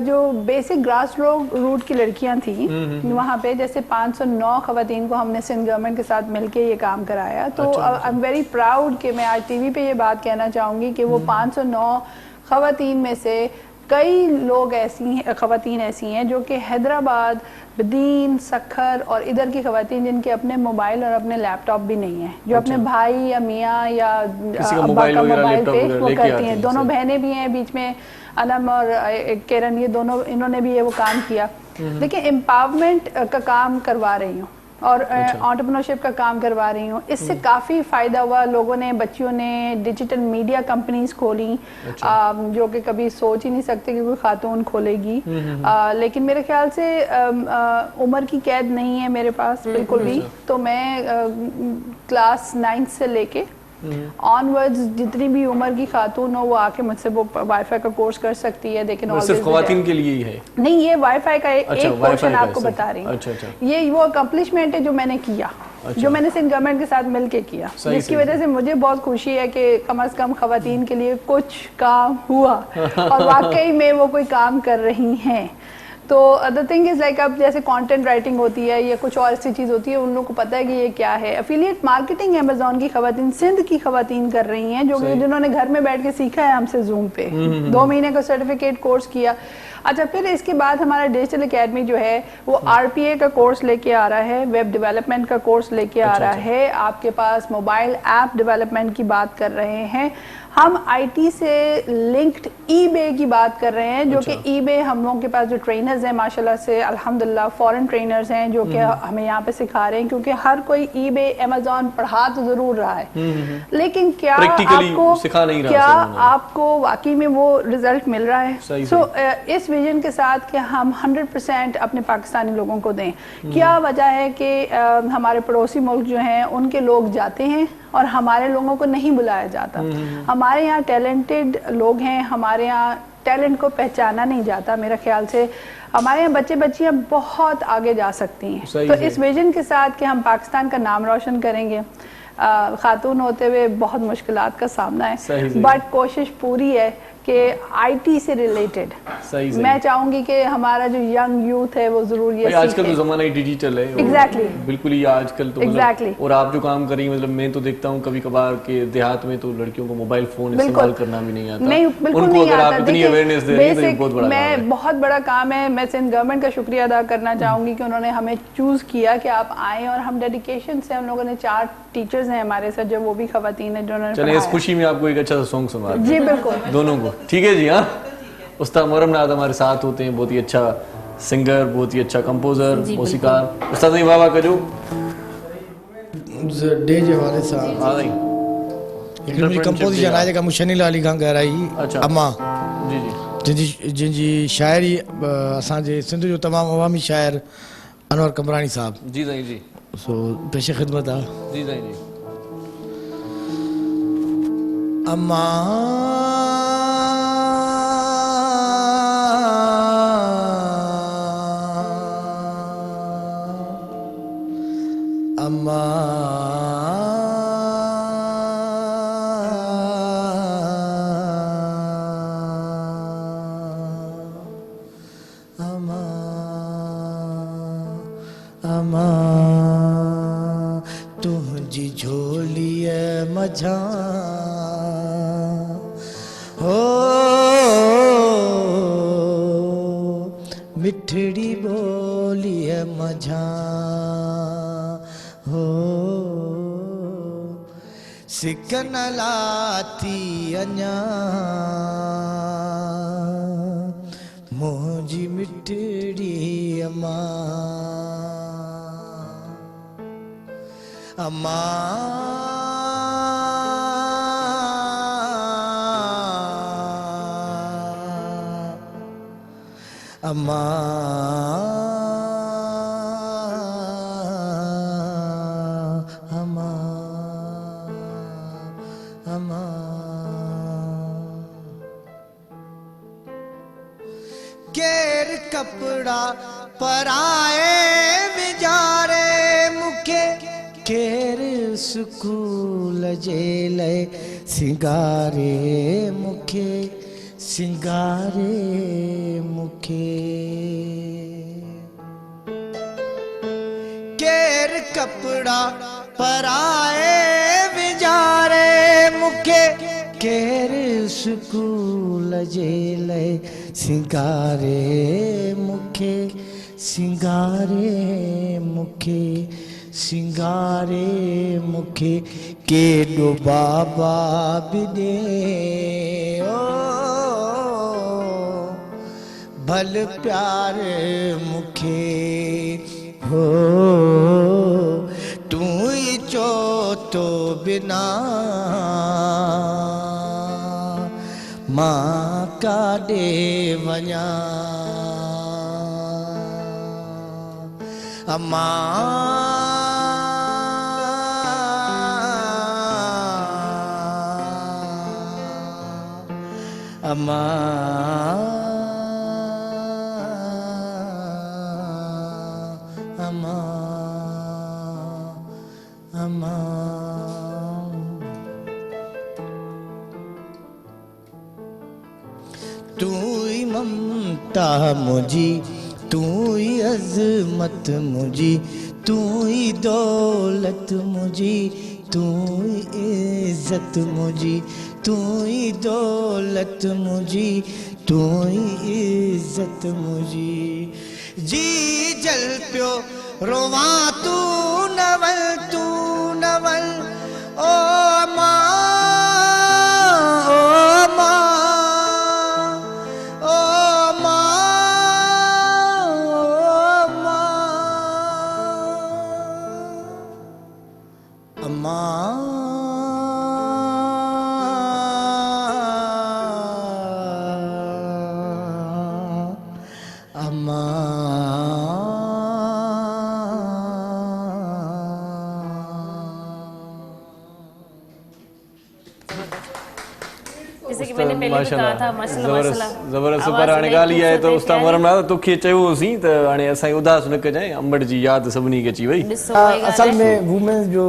जो बेसिक ग्रास रूट की लड़कियां थी वहाँ पे, जैसे 509 खवातीन को हमने सिंध गवर्नमेंट के साथ मिलके ये काम कराया। तो आई एम वेरी प्राउड कि मैं आज टीवी पे ये बात कहना चाहूँगी कि वो 509 खवातीन में से कई लोग खवातीन ऐसी हैं जो कि हैदराबाद, बदीन, सखर और इधर की खवातीन जिनके अपने मोबाइल और अपने लैपटॉप भी नहीं है, जो अपने भाई या मियाँ या अब्बा का मोबाइल पे वो करती हैं। दोनों बहनें भी हैं बीच में, अनम और किरण, ये दोनों, इन्होंने भी ये वो काम किया। देखिए, एम्पावरमेंट का काम करवा रही हूँ और एंटरप्रेन्योरशिप का काम करवा रही हूँ। इससे काफ़ी फ़ायदा हुआ। लोगों ने, बच्चियों ने डिजिटल मीडिया कंपनीज खोली, जो कि कभी सोच ही नहीं सकते कि कोई खातून खोलेगी। लेकिन मेरे ख्याल से उम्र की कैद नहीं है मेरे पास बिल्कुल भी। तो मैं क्लास 9 से लेके ऑनवर्ड्स जितनी भी उम्र की खातून हो वो आके मुझसे वो वाईफाई का कोर्स कर सकती है। लेकिन सिर्फ खवातीन के लिए ही है? नहीं, ये वाईफाई का एक पोर्शन आपको बता रही हूँ। ये वो अकम्पलिशमेंट है जो मैंने किया, जो मैंने सिंध गवर्नमेंट के साथ मिलके किया, जिसकी वजह से मुझे बहुत खुशी है कि कम से कम खवातीन के लिए कुछ काम हुआ और वाकई में वो कोई काम कर रही हैं। तो द थिंग इज़ लाइक, अब जैसे कंटेंट राइटिंग होती है या कुछ और ऐसी चीज़ होती है, उन लोगों को पता है कि ये क्या है। एफिलिएट मार्केटिंग अमेज़ॉन की खवातीन, सिंध की खवातीन कर रही हैं, जो जिन्होंने घर में बैठ के सीखा है हमसे जूम पे, 2 महीने का सर्टिफिकेट कोर्स किया। अच्छा, फिर इसके बाद हमारा डिजिटल एकेडमी जो है वो RPA का कोर्स लेके आ रहा है, वेब डेवलपमेंट का कोर्स लेके आ रहा है, आपके पास मोबाइल ऐप डेवलपमेंट की बात कर रहे हैं। हम IT से लिंक्ड eBay की बात कर रहे हैं, जो कि eBay हम लोगों के पास जो ट्रेनर्स हैं माशाल्लाह से अल्हम्दुलिल्लाह फॉरेन ट्रेनर्स हैं जो कि हमें यहाँ पे सिखा रहे हैं, क्योंकि हर कोई eBay Amazon पढ़ा तो जरूर रहा है, लेकिन क्या आपको सिखा नहीं रहा, क्या आपको वाकई में वो रिजल्ट मिल रहा है? सो इस विजन के साथ कि हम 100% अपने पाकिस्तानी लोगों को दें। क्या वजह है कि हमारे पड़ोसी मुल्क जो हैं उनके लोग जाते हैं और हमारे लोगों को नहीं बुलाया जाता। हमारे यहाँ टैलेंटेड लोग हैं, हमारे यहाँ टैलेंट को पहचाना नहीं जाता। मेरा ख्याल से हमारे यहाँ बच्चे बच्चियाँ बहुत आगे जा सकती हैं। तो इस विजन के साथ कि हम पाकिस्तान का नाम रोशन करेंगे, खातून होते हुए बहुत मुश्किलात का सामना है, बट कोशिश पूरी है कि IT से रिलेटेड मैं चाहूंगी कि हमारा जो यंग यूथ है वो जरूर ये आजकल तो ज़माना ही डिजिटल है। एग्जैक्टली बिल्कुल ही आजकल तो मतलब, और आप जो काम कर रही हैं, मतलब मैं तो देखता हूँ कभी कभार के देहात में तो लड़कियों को मोबाइल फोन इस्तेमाल करना भी नहीं आता। नहीं, बिल्कुल उनको नहीं अगर आता। आप इतनी अवेयरनेस दे रही हैं तो ये बहुत बड़ा काम है। बहुत बड़ा काम है। मैं सिंध गवर्नमेंट का शुक्रिया अदा करना चाहूंगी कि उन्होंने हमें चूज किया कि आप आए, और हम डेडिकेशन से, हम लोगों ने 4 टीचर्स हैं हमारे साथ जो वो भी खवातीन है, जो उन्होंने चलिए इस खुशी में आपको एक अच्छा सा सॉन्ग सुना जी बिल्कुल दोनों को, ठीक है जी। हाँ, उस्ताद मोहर्रम नाद हमारे साथ होते हैं, बहुत ही अच्छा सिंगर, बहुत ही अच्छा कंपोजर, मौसीकार। उस्ताद नहीं बाबा का जो डे जे वाले साहब हाँ नहीं हिकिड़ी कंपोजिशन आहे जेका मुशनिल अली खां ॻाराई, अम्मा जी जी, जिनजी शाइरी असांजे सिंध जो तमामु अवामी शाइर अनवर कमरानी साहब जी साईं जी, सो पेश ख़िदमत आहे। जी साईं जी। अम्मा अम्मा अम्मा अम्मा तुझी झोली मझा हो मिठड़ी बोली मझा हो सिकन लाती अञा मुंहिंजी मिठड़ी अम्मा अम्मा अम्मा अम्मा अम्मा केर कपड़ा पराए विचारे मुखे केर स्कूल जे लाइ सिंगारे मुखे सिंगारे मूंखे केर कपड़ा पराए विजारे मूंखे केर स्कूल जे लाइ सिंगारे मूंखे सिंगारे मूंखे सिंगारे मूंखे केॾो बाबा बि ॾे ओ भल प्यार मूंखे हो तूं ई चो तो बिना मां काॾे वञा अम्मा अम्मा अम्मा अम्मा तू ही ममता मुझी तू ही अजमत मुझी तू ही दौलत मुझी तू ही इज्जत मुझी तू ही दौलत मुझी तू ही इज्जत मुझी जी जल पियो रोवा तू नवल ओ माँ जैसे कि मैंने पहले भी कहा था माशाल्लाह ज़बरदस्त पर हाणे ॻाल्हि इहा आहे त उस्ताद मरमनाथ तोखे चयोसीं त हाणे असांखे उदास न कजांइ अंबड़ जी यादि सभिनी खे अची वई असल में वुमेन्स जो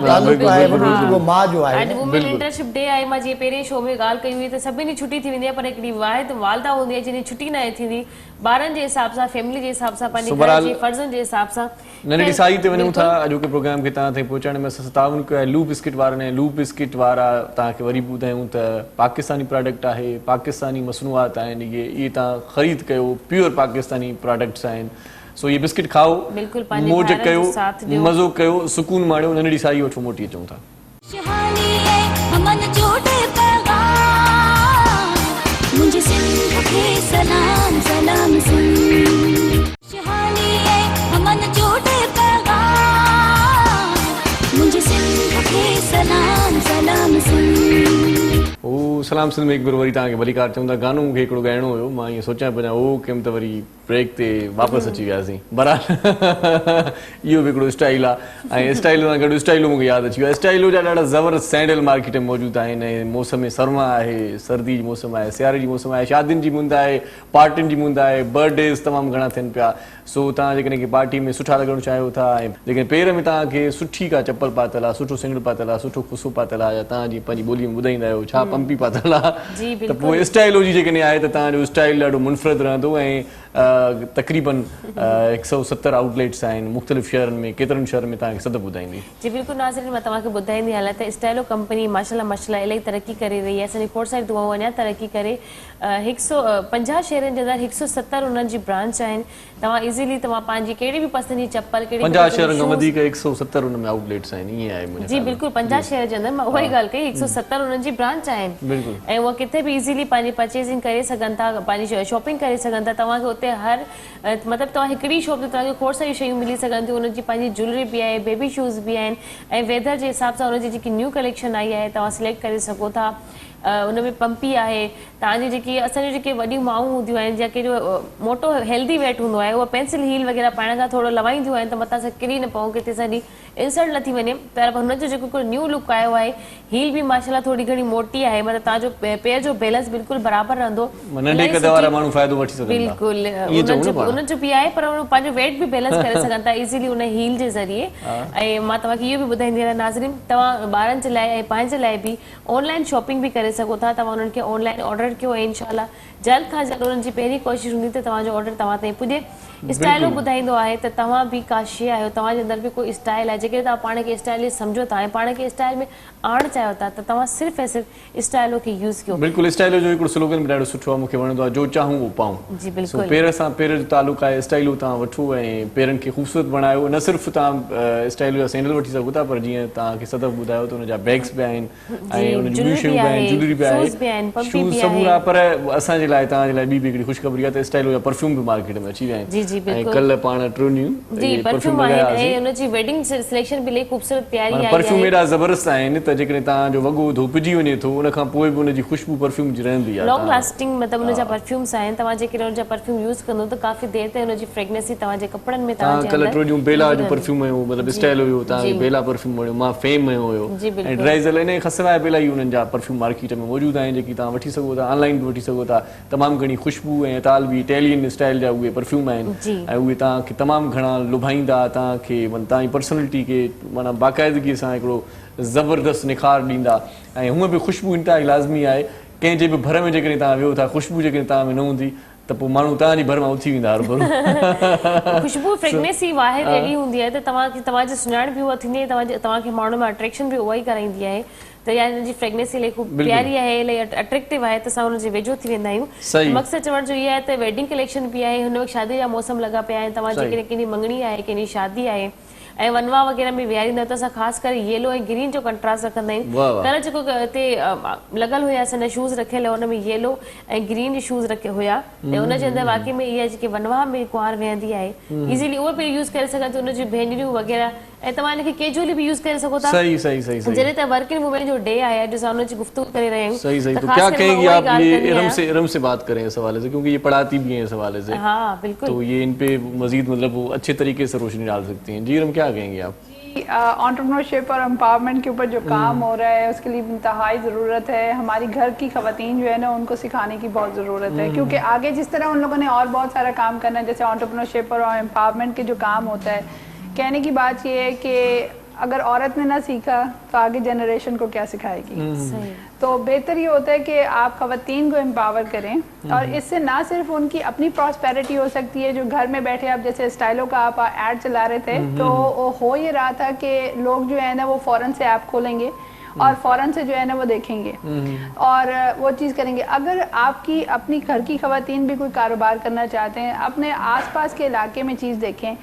तालुक़ु आहे वो मां जो आहे अॼु वुमेन लीडरशिप डे आहे मां जीअं पहिरें शो में ॻाल्हि कई हुई त सभिनी छुटी थी वेंदी आहे पर हिकिड़ी वाहिद वालदा हूंदी आहे जंहिंजी छुटी न थींदी ॿारनि जे हिसाब सां फैमिली जे हिसाब सां पंहिंजे घर जे फर्ज़नि जे हिसाब सां नंढड़ी साई ते वञूं था अॼोके प्रोग्राम खे तव्हां ताईं पहुचाइण में असां ताउन कयो आहे लूप बिस्किट वारनि ऐं लूप बिस्किट वारा तव्हांखे वरी ॿुधायूं त पाकिस्तानी प्रोडक्ट आहे पाकिस्तानी मसनूआत आहिनि इहे तव्हां ख़रीद कयो प्योर पाकिस्तानी प्रोडक्ट्स आहिनि सो इहे बिस्किट खाओ मौज कयो मज़ो कयो सुकून माणियो नंढड़ी साई वठो मोटी अचूं था मुझे सिंध के सलाम सलाम शहानी है हमन जोड़े पैगाम मुझे सिंध के सलाम सलाम ओ सलाम सिंध में एक बार वरी तव्हांखे भली कार चऊं था गानो मूंखे हिकिड़ो ॻाइणो हुयो मां ईअं सोचां पिया ओ केम त वरी ब्रेक ते वापसि अची वियासीं बराबरि इहो बि हिकिड़ो स्टाइल आहे ऐं स्टाइल सां गॾु स्टाइलो मूंखे यादि अची वियो स्टाइलो जा ॾाढा ज़बरदस्त सैंडल मार्केट में मौजूदु आहिनि ऐं मौसम सरमा आहे सर्दी जी मौसम आहे सियारे जी मौसम आहे शादियुनि जी मुंद आहे पार्टियुनि जी मुंद आहे बर्थडेज़ तमामु घणा थियनि पिया सो तव्हां जेकॾहिं पार्टी में सुठा लॻणु चाहियो था ऐं जेकॾहिं पेर में तव्हांखे सुठी का चप्पल पातल आहे सुठो सिंगड़ पातल आहे सुठो खुसो पातल आहे या तव्हां जीअं पंहिंजी ॿोलीअ में ॿुधाईंदा आहियो छा पंपी पातल आहे त पोइ स्टाइलो जी जेकॾहिं आहे त तव्हांजो स्टाइल ॾाढो मुनफ़रद रहंदो ऐं तक़रीबन 170 आउटलेट्स आहिनि मुख़्तलिफ़ शहरनि में केतिरनि शहरनि में तव्हांखे सदु ॿुधाईंदी जी बिल्कुलु नाज़रीन मां तव्हांखे ॿुधाईंदी हलां त स्टाइलो कंपनी माशाल्लाह इलाही तरक़ी करे रही आहे असांजी खोड़ सारी दुआऊं अञा तरक़ी करे 150 शहरनि जे अंदरि 170 उन्हनि जी ब्रांच आहिनि तव्हां इज़ीली तव्हां पंहिंजी कहिड़ी बि पसंदि जी चप्पल 50 शहरनि खां वधीक 170 उन में आउटलेट्स आहिनि ईअं आहे जी बिल्कुलु 50 शहर जे अंदरि मां उहा ई ॻाल्हि कई 170 उन्हनि जी ब्रांच आहिनि ऐं उहा किथे बि इज़ीली पंहिंजी परचेसिंग करे सघनि था पंहिंजी शॉपिंग करे सघनि था तव्हांखे उते हर मतिलबु तव्हां हिकिड़ी शॉप ते तव्हांखे खोड़ सारी शयूं मिली सघनि थियूं उनजी पंहिंजी ज्वेलरी बि आहे बेबी शूज़ बि आहिनि ऐं वेदर जे हिसाब सां उनजी जेकी न्यू कलेक्शन आई आहे तव्हां सिलेक्ट करे सघो था उन में पंपी आहे तव्हांजी जेकी असांजी जेके वॾियूं माऊं हूंदियूं आहिनि जेके जो मोटो हेल्दी वेट हूंदो आहे उहा पेंसिल हील वग़ैरह पाइण खां थोरो लवाईंदियूं आहिनि त मथां सां किरी न पऊं किथे सॼी इंसल्ट न थी वञे, पर हुनजो जेको हिकिड़ो न्यू लुक आयो आहे, हील बि माशाल्लाह थोड़ी घणी मोटी आहे, मतिलबु तव्हांजो पेर जो बैलेंस बिल्कुलु बराबरि रहंदो, नंढे कद वारा माण्हू फ़ाइदो वठी सघनि था। बिल्कुलु उनजो बि आहे, पर पंहिंजो वेट बि बैलेंस करे सघनि था इज़ीली उन हील जे ज़रिए। ऐं मां तव्हांखे इहो बि ॿुधाईंदी आहियां नाज़रीन, तव्हां ॿारनि जे लाइ ऐं पंहिंजे लाइ बि ऑनलाइन शॉपिंग बि करे सघो था। तव्हां उन्हनि खे ऑनलाइन ऑर्डर कयो ऐं इंशाल्लाह जल्द खां जल्द उन्हनि जी पहिरीं कोशिशि हूंदी त तव्हांजो ऑर्डर तव्हां ताईं पुॼे। स्टाइलो ॿुधाईंदो आहे त तव्हां बि का शइ आहियो, तव्हांजे अंदरि बि कोई स्टाइल आहे, जेकॾहिं तव्हां पाण खे स्टाइलिश सम्झो था ऐं पाण खे स्टाइल में आणणु चाहियो था त तव्हां सिर्फ़ु ऐं सिर्फ़ु स्टाइलो खे यूज़ कयो। बिल्कुलु स्टाइलो जो हिकिड़ो स्लोगन बि ॾाढो सुठो आहे, मूंखे वणंदो आहे, जो चाहूं वो पाऊं। जी बिल्कुलु। पेर सां पेर जो तालुक़ आहे, स्टाइलो तव्हां वठो ऐं पेरनि खे ख़ूबसूरत बणायो। न सिर्फ़ु तव्हां स्टाइलो जा सैंडल वठी सघो था, पर जीअं तव्हांखे सदफ़ ॿुधायो त हुनजा बैग्स बि आहिनि ऐं हुनजी ॿियूं शयूं बि आहिनि, ज्वेलरी बि आहे, शूज़ सभु आहे। पर असांजे लाइ तव्हांजे लाइ ॿी बि हिकिड़ी ख़ुशख़बरी आहे त स्टाइलो जा परफ्यूम बि मार्केट में अची विया आहिनि। ऐं कल्ह पाण ट्रोनियूं जी परफ्यूम आहिनि ऐं हुनजी वेडिंग सिलेक्शन बि इलाही ख़ूबसूरत प्यारी आई आहे। परफ्यूम एॾा ज़बरदस्त आहिनि त जेकॾहिं तव्हांजो वॻो धोपिजी वञे थो, उन खां पोइ बि उनजी ख़ुशबू परफ्यूम जी रहंदी आहे। लॉन्ग लास्टिंग मतिलबु उनजा परफ्यूम्स आहिनि, तव्हां जेकॾहिं उनजा परफ्यूम यूज़ कंदो त काफ़ी देर ताईं उनजी फ्रेगनेंसी तव्हांजे कपिड़नि में तव्हां कल्ह ट्रोनियूं बेला जो परफ्यूम हुयो, मतिलबु स्टाइलो हुयो, तव्हांखे बेला परफ्यूम वणियो, मां फेम में हुयो ऐं ड्राइज़ल इन खां सवाइ बेला ई उन्हनि जा परफ्यूम मार्केट में मौजूदु आहिनि, जेकी तव्हां वठी सघो था, ऑनलाइन बि वठी सघो था। तमामु घणी ख़ुशबू ऐं इतालवी इटैलियन स्टाइल जा उहे परफ्यूम आहिनि ऐं उहे तव्हांखे तमामु घणा लुभाईंदा, तव्हांखे तव्हांजी पर्सनैलिटी खे माना बाक़ाइदगीअ सां हिकिड़ो ज़बरदस्त निखार ॾींदा। ऐं हूअं बि ख़ुशबू इंतिहाई लाज़मी आहे, कंहिंजे बि भर में जेकॾहिं तव्हां वियो था, ख़ुशबू जेकॾहिं तव्हां में न हूंदी त पोइ माण्हू तव्हांजी भर मां उथी वेंदा हर भरू। ख़ुशबू फ्रेगनेंसी वाहिद अहिड़ी हूंदी आहे त तव्हांजी सुञाण बि उहा थींदी आहे, तव्हांखे माण्हू में अट्रैक्शन बि उहा ई कराईंदी आहे त यार हिनजी फ्रेगनेंसी इलाही ख़ूब प्यारी आहे, इलाही अट्रैक्टिव आहे त असां हुनजे वेझो थी वेंदा आहियूं। मक़सदु चवण जो इहो आहे त वेडिंग कलेक्शन बि आहे, हुन वक़्तु शादी जा मौसम लॻा पिया आहिनि, तव्हां जेकॾहिं कंहिंजी मंगणी आहे, कंहिंजी शादी आहे ऐं वनवा वग़ैरह में विहारींदा त असां ख़ासि करे येलो ऐं ग्रीन जो कंट्रास्ट रखंदा आहियूं। कल्ह जेको हिते लॻल हुया असांजा शूज़ रखियल हुन में येलो ऐं ग्रीन शूज़ रखिया हुया ऐं हुनजे अंदरि वाक़ई में इहा जेकी वनवा में कुंवार वेहंदी आहे इज़ीली उहा बि यूज़ करे सघनि था, हुनजी भेनरियूं वग़ैरह, ऐं तव्हां हिनखे कैजुअली बि यूज़ करे सघो था। सही सही सही सही। जॾहिं त वर्किंग वुमेन जो डे आहे, अॼु असां हुनजी गुफ्तगू करे रहे हैं। सही सही। तो क्या कहेंगी आप ये इरम से बात करें इस हवाले से, क्योंकि ये पढ़ाती भी हैं इस हवाले से। हाँ बिल्कुल। तो ये इन पे मजीद मतलब अच्छे तरीके से रोशनी डाल सकती हैं। जी इरम, क्या कहेंगी आप? एंटरप्रेन्योरशिप और एम्पावरमेंट के ऊपर जो काम हो रहा है उसके लिए इंतहाई ज़रूरत है। हमारी घर की ख़वातीन जो है ना उनको सिखाने की बहुत ज़रूरत है, क्योंकि आगे जिस तरह उन लोगों ने और बहुत सारा काम करना है, जैसे एंटरप्रेन्योरशिप और एम्पावरमेंट के जो काम होता है, कहने की बात ये है कि अगर औरत ने ना सीखा तो आगे जनरेशन को क्या सिखाएगी। तो बेहतर ये होता है कि आप ख़वातीन को एम्पावर करें और इससे ना सिर्फ उनकी अपनी प्रॉस्पेरिटी हो सकती है, जो घर में बैठे आप जैसे स्टाइलो का आप ऐड चला रहे थे तो हो ये रहा था कि लोग जो है ना वो फ़ौरन से ऐप खोलेंगे और फ़ौरन से जो है ना वो देखेंगे और वो चीज़ करेंगे। अगर आपकी अपनी घर की ख़वातीन भी कोई कारोबार करना चाहते हैं, अपने आसपास के इलाके में चीज़ देखें,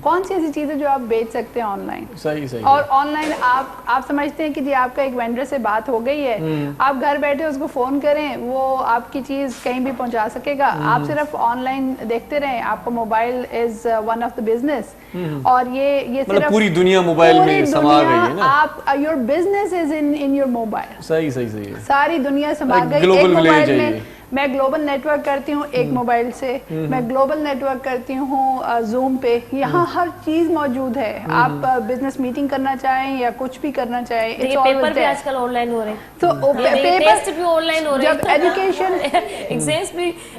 कौन सी ऐसी चीज़ें जो आप बेच सकते हैं ऑनलाइन। सही सही। और ऑनलाइन आप समझते हैं कि जी आपका एक वेंडर से बात हो गई है, आप घर बैठे उसको फ़ोन करें, वो आपकी चीज़ कहीं भी पहुंचा सकेगा। आप सिर्फ ऑनलाइन देखते रहें, आपका mobile is one of the business और ये सिर्फ पूरी दुनिया मोबाइल में समा गई है ना। आप your business is in your mobile. सही सही सही है। सारी दुनिया समा गई एक मोबाइल में। मैं ग्लोबल नेटवर्क करती हूँ एक मोबाइल से, मैं ग्लोबल नेटवर्क करती हूँ जूम पे, यहाँ हर चीज मौजूद है। आप बिजनेस मीटिंग करना चाहें या कुछ भी करना चाहें, पेपर भी आजकल ऑनलाइन हो रहे हैं, तो टेस्ट भी ऑनलाइन हो रहे हैं, जब एजुकेशन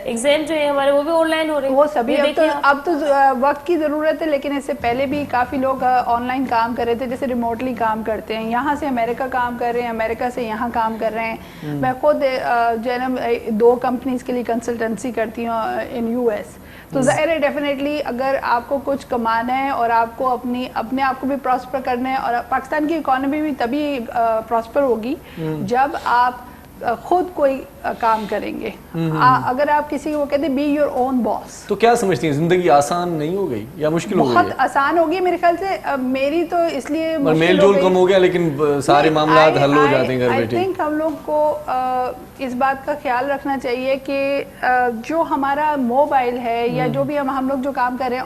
एग्जाम जो है हमारे वो भी ऑनलाइन हो रहे हैं, वो सभी अब तो वक्त की जरूरत है, लेकिन इससे पहले भी काफी लोग ऑनलाइन काम कर रहे थे, जैसे रिमोटली काम करते हैं, यहाँ से अमेरिका काम कर रहे हैं, अमेरिका से यहाँ काम कर रहे हैं। मैं खुद जो है ना 2 कंपनीज के लिए कंसल्टेंसी करती हूँ इन यूएस। तो ज़ाहिर है डेफिनेटली अगर आपको कुछ कमाना है और आपको अपने आप को भी प्रॉस्पर करना है, और पाकिस्तान की इकोनॉमी भी तभी प्रॉस्पर होगी जब आप खुद कोई काम करेंगे। अगर आप किसी को कहते बी योर ओन बॉस। तो क्या समझती हैं, जिंदगी आसान नहीं हो गई या मुश्किल हो गई? बहुत आसान होगी मेरे ख्याल से। मेरी तो इसलिए मेल जोल कम हो गया, लेकिन सारे मामला हल हो जाते हैं घर बैठे। आई थिंक हम लोग को इस बात का ख्याल रखना चाहिए कि जो हमारा मोबाइल है या जो भी हम लोग जो काम कर रहे हैं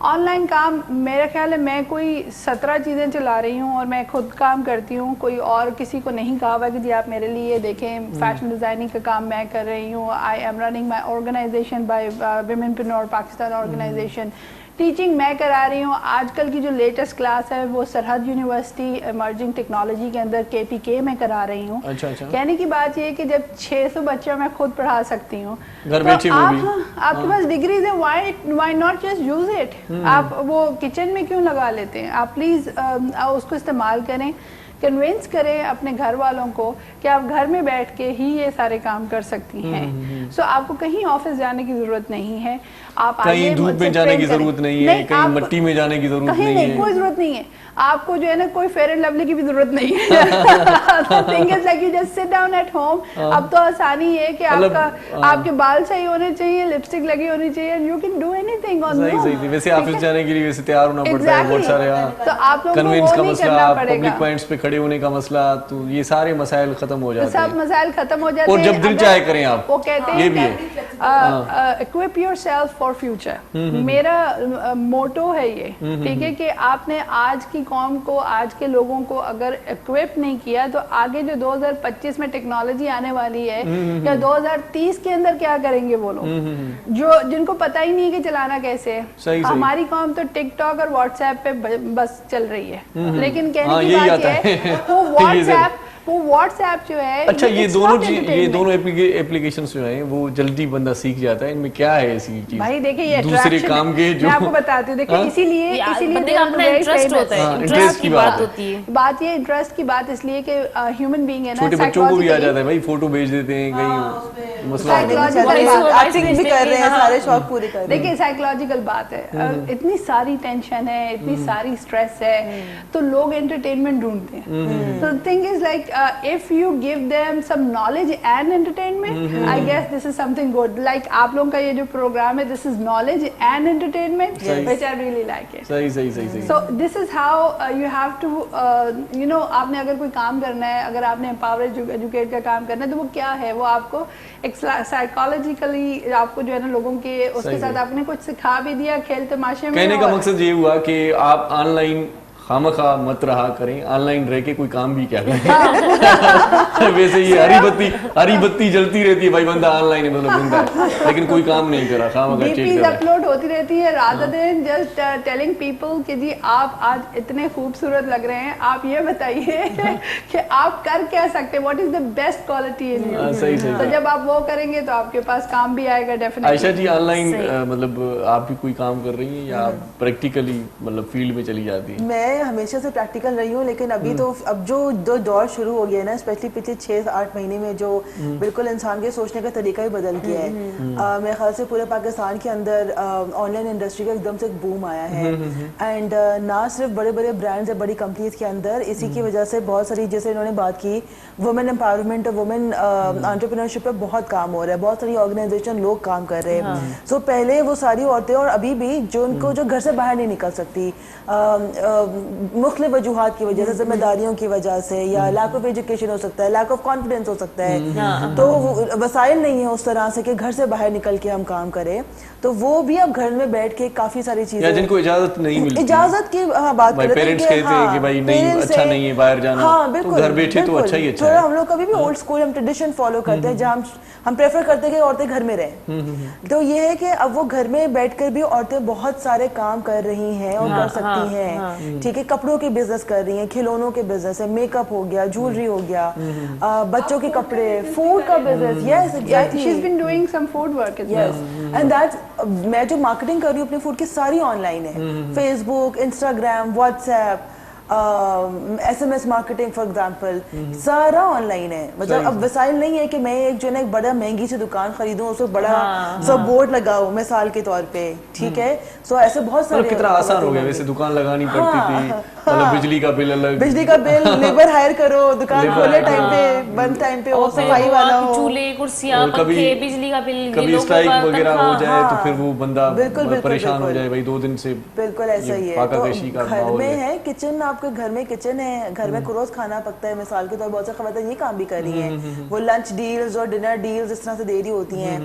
ऑनलाइन काम, मेरा ख्याल है मैं कोई 17 चीज़ें चला रही हूँ और मैं खुद काम करती हूँ, कोई और किसी को नहीं कहा हुआ कि जी आप मेरे लिए देखें। फैशन डिज़ाइनिंग का काम मैं कर रही हूँ। I am running my organisation by womenpreneur Pakistan organisation. Teaching मैं करा रही हूँ। आजकल की जो लेटेस्ट क्लास है वो सरहद यूनिवर्सिटी इमर्जिंग टेक्नोलॉजी के अंदर KTK में करा रही हूँ। अच्छा। कहने की बात ये है कि जब 600 बच्चों मैं खुद पढ़ा सकती हूँ, घर तो बैठे हुए भी। आपके पास डिग्रीज है, why not just use it. आप वो किचन में क्यों लगा लेते हैं? आप प्लीज उसको इस्तेमाल करें, कन्विंस करें अपने घर वालों को कि आप घर में बैठ के ही ये सारे काम कर सकती हैं। सो आपको कहीं ऑफिस जाने की जरूरत नहीं है, आप कहीं धूप में जाने की जरूरत नहीं है, कहीं मट्टी में जाने की जरूरत नहीं है, कोई जरूरत नहीं है आपको, जो है ना कोई फेयर एंड लवली की भी जरूरत नहीं है। Thing is like U just sit down at home. अब तो आसानी ये है कि आपके बाल सही होने चाहिए, लिपस्टिक लगी होनी चाहिए, and U can do anything on home. सही। वैसे ऑफिस जाने के लिए वैसे तैयार होना पड़ता है, बहुत सारे तो आप लोगों को कन्विंस का वो नहीं मसला, करना पड़ेगा, पब्लिक पॉइंट्स पे खड़े होने का मसला, तो ये सारे मसाइल खत्म हो जाते हैं, सब मसाइल खत्म हो जाते हैं। और जब दिल चाहे करें आप, वो कहते हैं ये भी है इक्विप योरसेल्फ फॉर फ्यूचर। मेरा मोटो है ये, ठीक है, कि आपने आज की कौम को, आज के लोगों को अगर इक्विप नहीं किया तो आगे जो 2025 में टेक्नोलॉजी आने वाली है या 2030 के अंदर क्या करेंगे वो लोग जो जिनको पता ही नहीं है कि चलाना कैसे है। सही। हमारी कौम तो टिकटॉक और व्हाट्सएप पे बस चल रही है, लेकिन कहने की बात ये है वो व्हाट्सएप जो है, अच्छा ये दोनों एप्लीकेशंस जो हैं वो जल्दी बंदा सीख जाता है, इनमें क्या है ऐसी चीज? भाई देखिए ये दूसरे काम के जो मैं आपको बताती हूँ, देखिए इसीलिए अपना इंटरेस्ट होता है, इंटरेस्ट की बात होती है। बात ये इंटरेस्ट की बात इसलिए कि ह्यूमन बीइंग है ना, छोटे बच्चों को भी आ जाता है भाई, फोटो भेज देते हैं कहीं, मसला एक्टिंग भी कर रहे हैं, सारे शौक पूरे कर रहे हैं। देखिए साइकोलॉजिकल बात है, इतनी सारी टेंशन है, इतनी सारी स्ट्रेस है, तो लोग एंटरटेनमेंट ढूंढते हैं। तो thing is like if you give them some knowledge and entertainment, I guess this is something good. Like आप लोगों का ये जो प्रोग्राम है, this is knowledge and entertainment, which I really like it. सही। So this is how you have to, आपने अगर कोई काम करना है, अगर आपने empower educate का काम करना है, तो वो क्या है? वो आपको एक साइकोलॉजिकली आपको जो है ना लोगों के उसके साथ आपने कुछ सिखा भी दिया खेल तमाशे में। कहने का मकसद ये हुआ कि आप ऑनलाइन खामखा मत रहा करें, ऑनलाइन रह के कोई काम भी क्या करें। वैसे ये हरी बत्ती जलती रहती है भाई, बंदा ऑनलाइन है मतलब बंदा है, लेकिन कोई काम नहीं करा, खामखा चेक कर रहा है। अपलोड होती रहती है रादर देन जस्ट टेलिंग पीपल कि जी आप आज इतने खूबसूरत लग रहे हैं, आप ये बताइए कि आप कर क्या सकते हैं, what is the best quality in you. सही। तो जब आप वो करेंगे तो आपके पास काम भी आएगा डेफिनेटली। आयशा जी ऑनलाइन मतलब आप भी कोई काम कर रही हैं या प्रैक्टिकली मतलब फील्ड में चली जाती हैं? मैं हमेशा से प्रैक्टिकल रही हूँ, लेकिन अभी तो अब जो दौर शुरू हो गया है ना, स्पेशली पिछले 6-8 महीने में, जो बिल्कुल इंसान के सोचने का तरीका ही बदल गया है। मेरे ख्याल से पूरे पाकिस्तान के अंदर ऑनलाइन इंडस्ट्री का एकदम से एक बूम आया है, एंड ना सिर्फ बड़े बड़े ब्रांड्स है, बड़ी कंपनीज के अंदर, इसी की वजह से बहुत सारी, जैसे इन्होंने बात की वुमेन एम्पावरमेंट और वुमेन एंटरप्रेन्योरशिप पे बहुत काम हो रहा है, बहुत सारी ऑर्गेनाइजेशन लोग काम कर रहे हैं। सो पहले वो सारी औरतें और अभी भी जो घर से बाहर नहीं निकल सकती मुख्तलिफ वजूहात की वजह से, जिम्मेदारियों की वजह से, या लैक ऑफ एजुकेशन हो सकता है, लैक ऑफ कॉन्फिडेंस हो सकता है, तो वसाइल नहीं है उस तरह से कि घर से बाहर निकल के हम काम करें, तो वो भी अब घर में बैठ के काफी सारी चीजें, जिनको इजाजत नहीं मिलती, इजाजत की बात करते हैं, पेरेंट्स कहते हैं कि भाई नहीं अच्छा नहीं है बाहर जाना, तो घर बैठे तो अच्छा ही अच्छा है। हम लोग कभी भी ओल्ड स्कूल हम ट्रेडिशन फॉलो करते हैं, जहाँ हम प्रेफर करते हैं कि औरतें घर में रहें। तो ये है कि अब वो घर में बैठकर भी औरतें बहुत सारे काम कर रही हैं और कर सकती हैं, ठीक है, कपड़ों के बिजनेस कर रही हैं, खिलौनों के बिजनेस है, मेकअप हो गया, ज्वेलरी हो गया, बच्चों के कपड़े, फूड का business, yes exactly, she is been doing some food work as well, and that's, मैं जो मार्केटिंग कर रही हूँ अपने फूड की सारी ऑनलाइन है, Facebook, Instagram, WhatsApp, SMS marketing for example, सारा ऑनलाइन है। मतलब अब वसाइल नहीं है कि मैं एक जो है एक बड़ा महंगी सी दुकान खरीदूं, उसको बड़ा सब बोर्ड लगाऊं मिसाल के तौर पे, ठीक है। सो ऐसे बहुत सारे, कितना आसान हो गया वैसे, दुकान लगानी पड़ती थी, मतलब बिजली का बिल अलग, बिजली का बिल, लेबर हायर करो, दुकान खोले टाइम पे, बंद टाइम पे, और सफाई वाला हो, चूल्हे कुर्सियां पंखे, बिजली का बिल, कभी स्ट्राइक वगैरह हो जाए तो फिर वो बंदा परेशान हो जाए भाई, 2 दिन से बिल्कुल ऐसा ही है। तो घर में है किचन, आपके घर में किचन है, घर में रोज खाना पकता है, मिसाल के तौर बहुत से खवातीन ये काम भी कर रही हैं, वो लंच डील्स और डिनर डील्स इस तरह से दे रही होती हैं।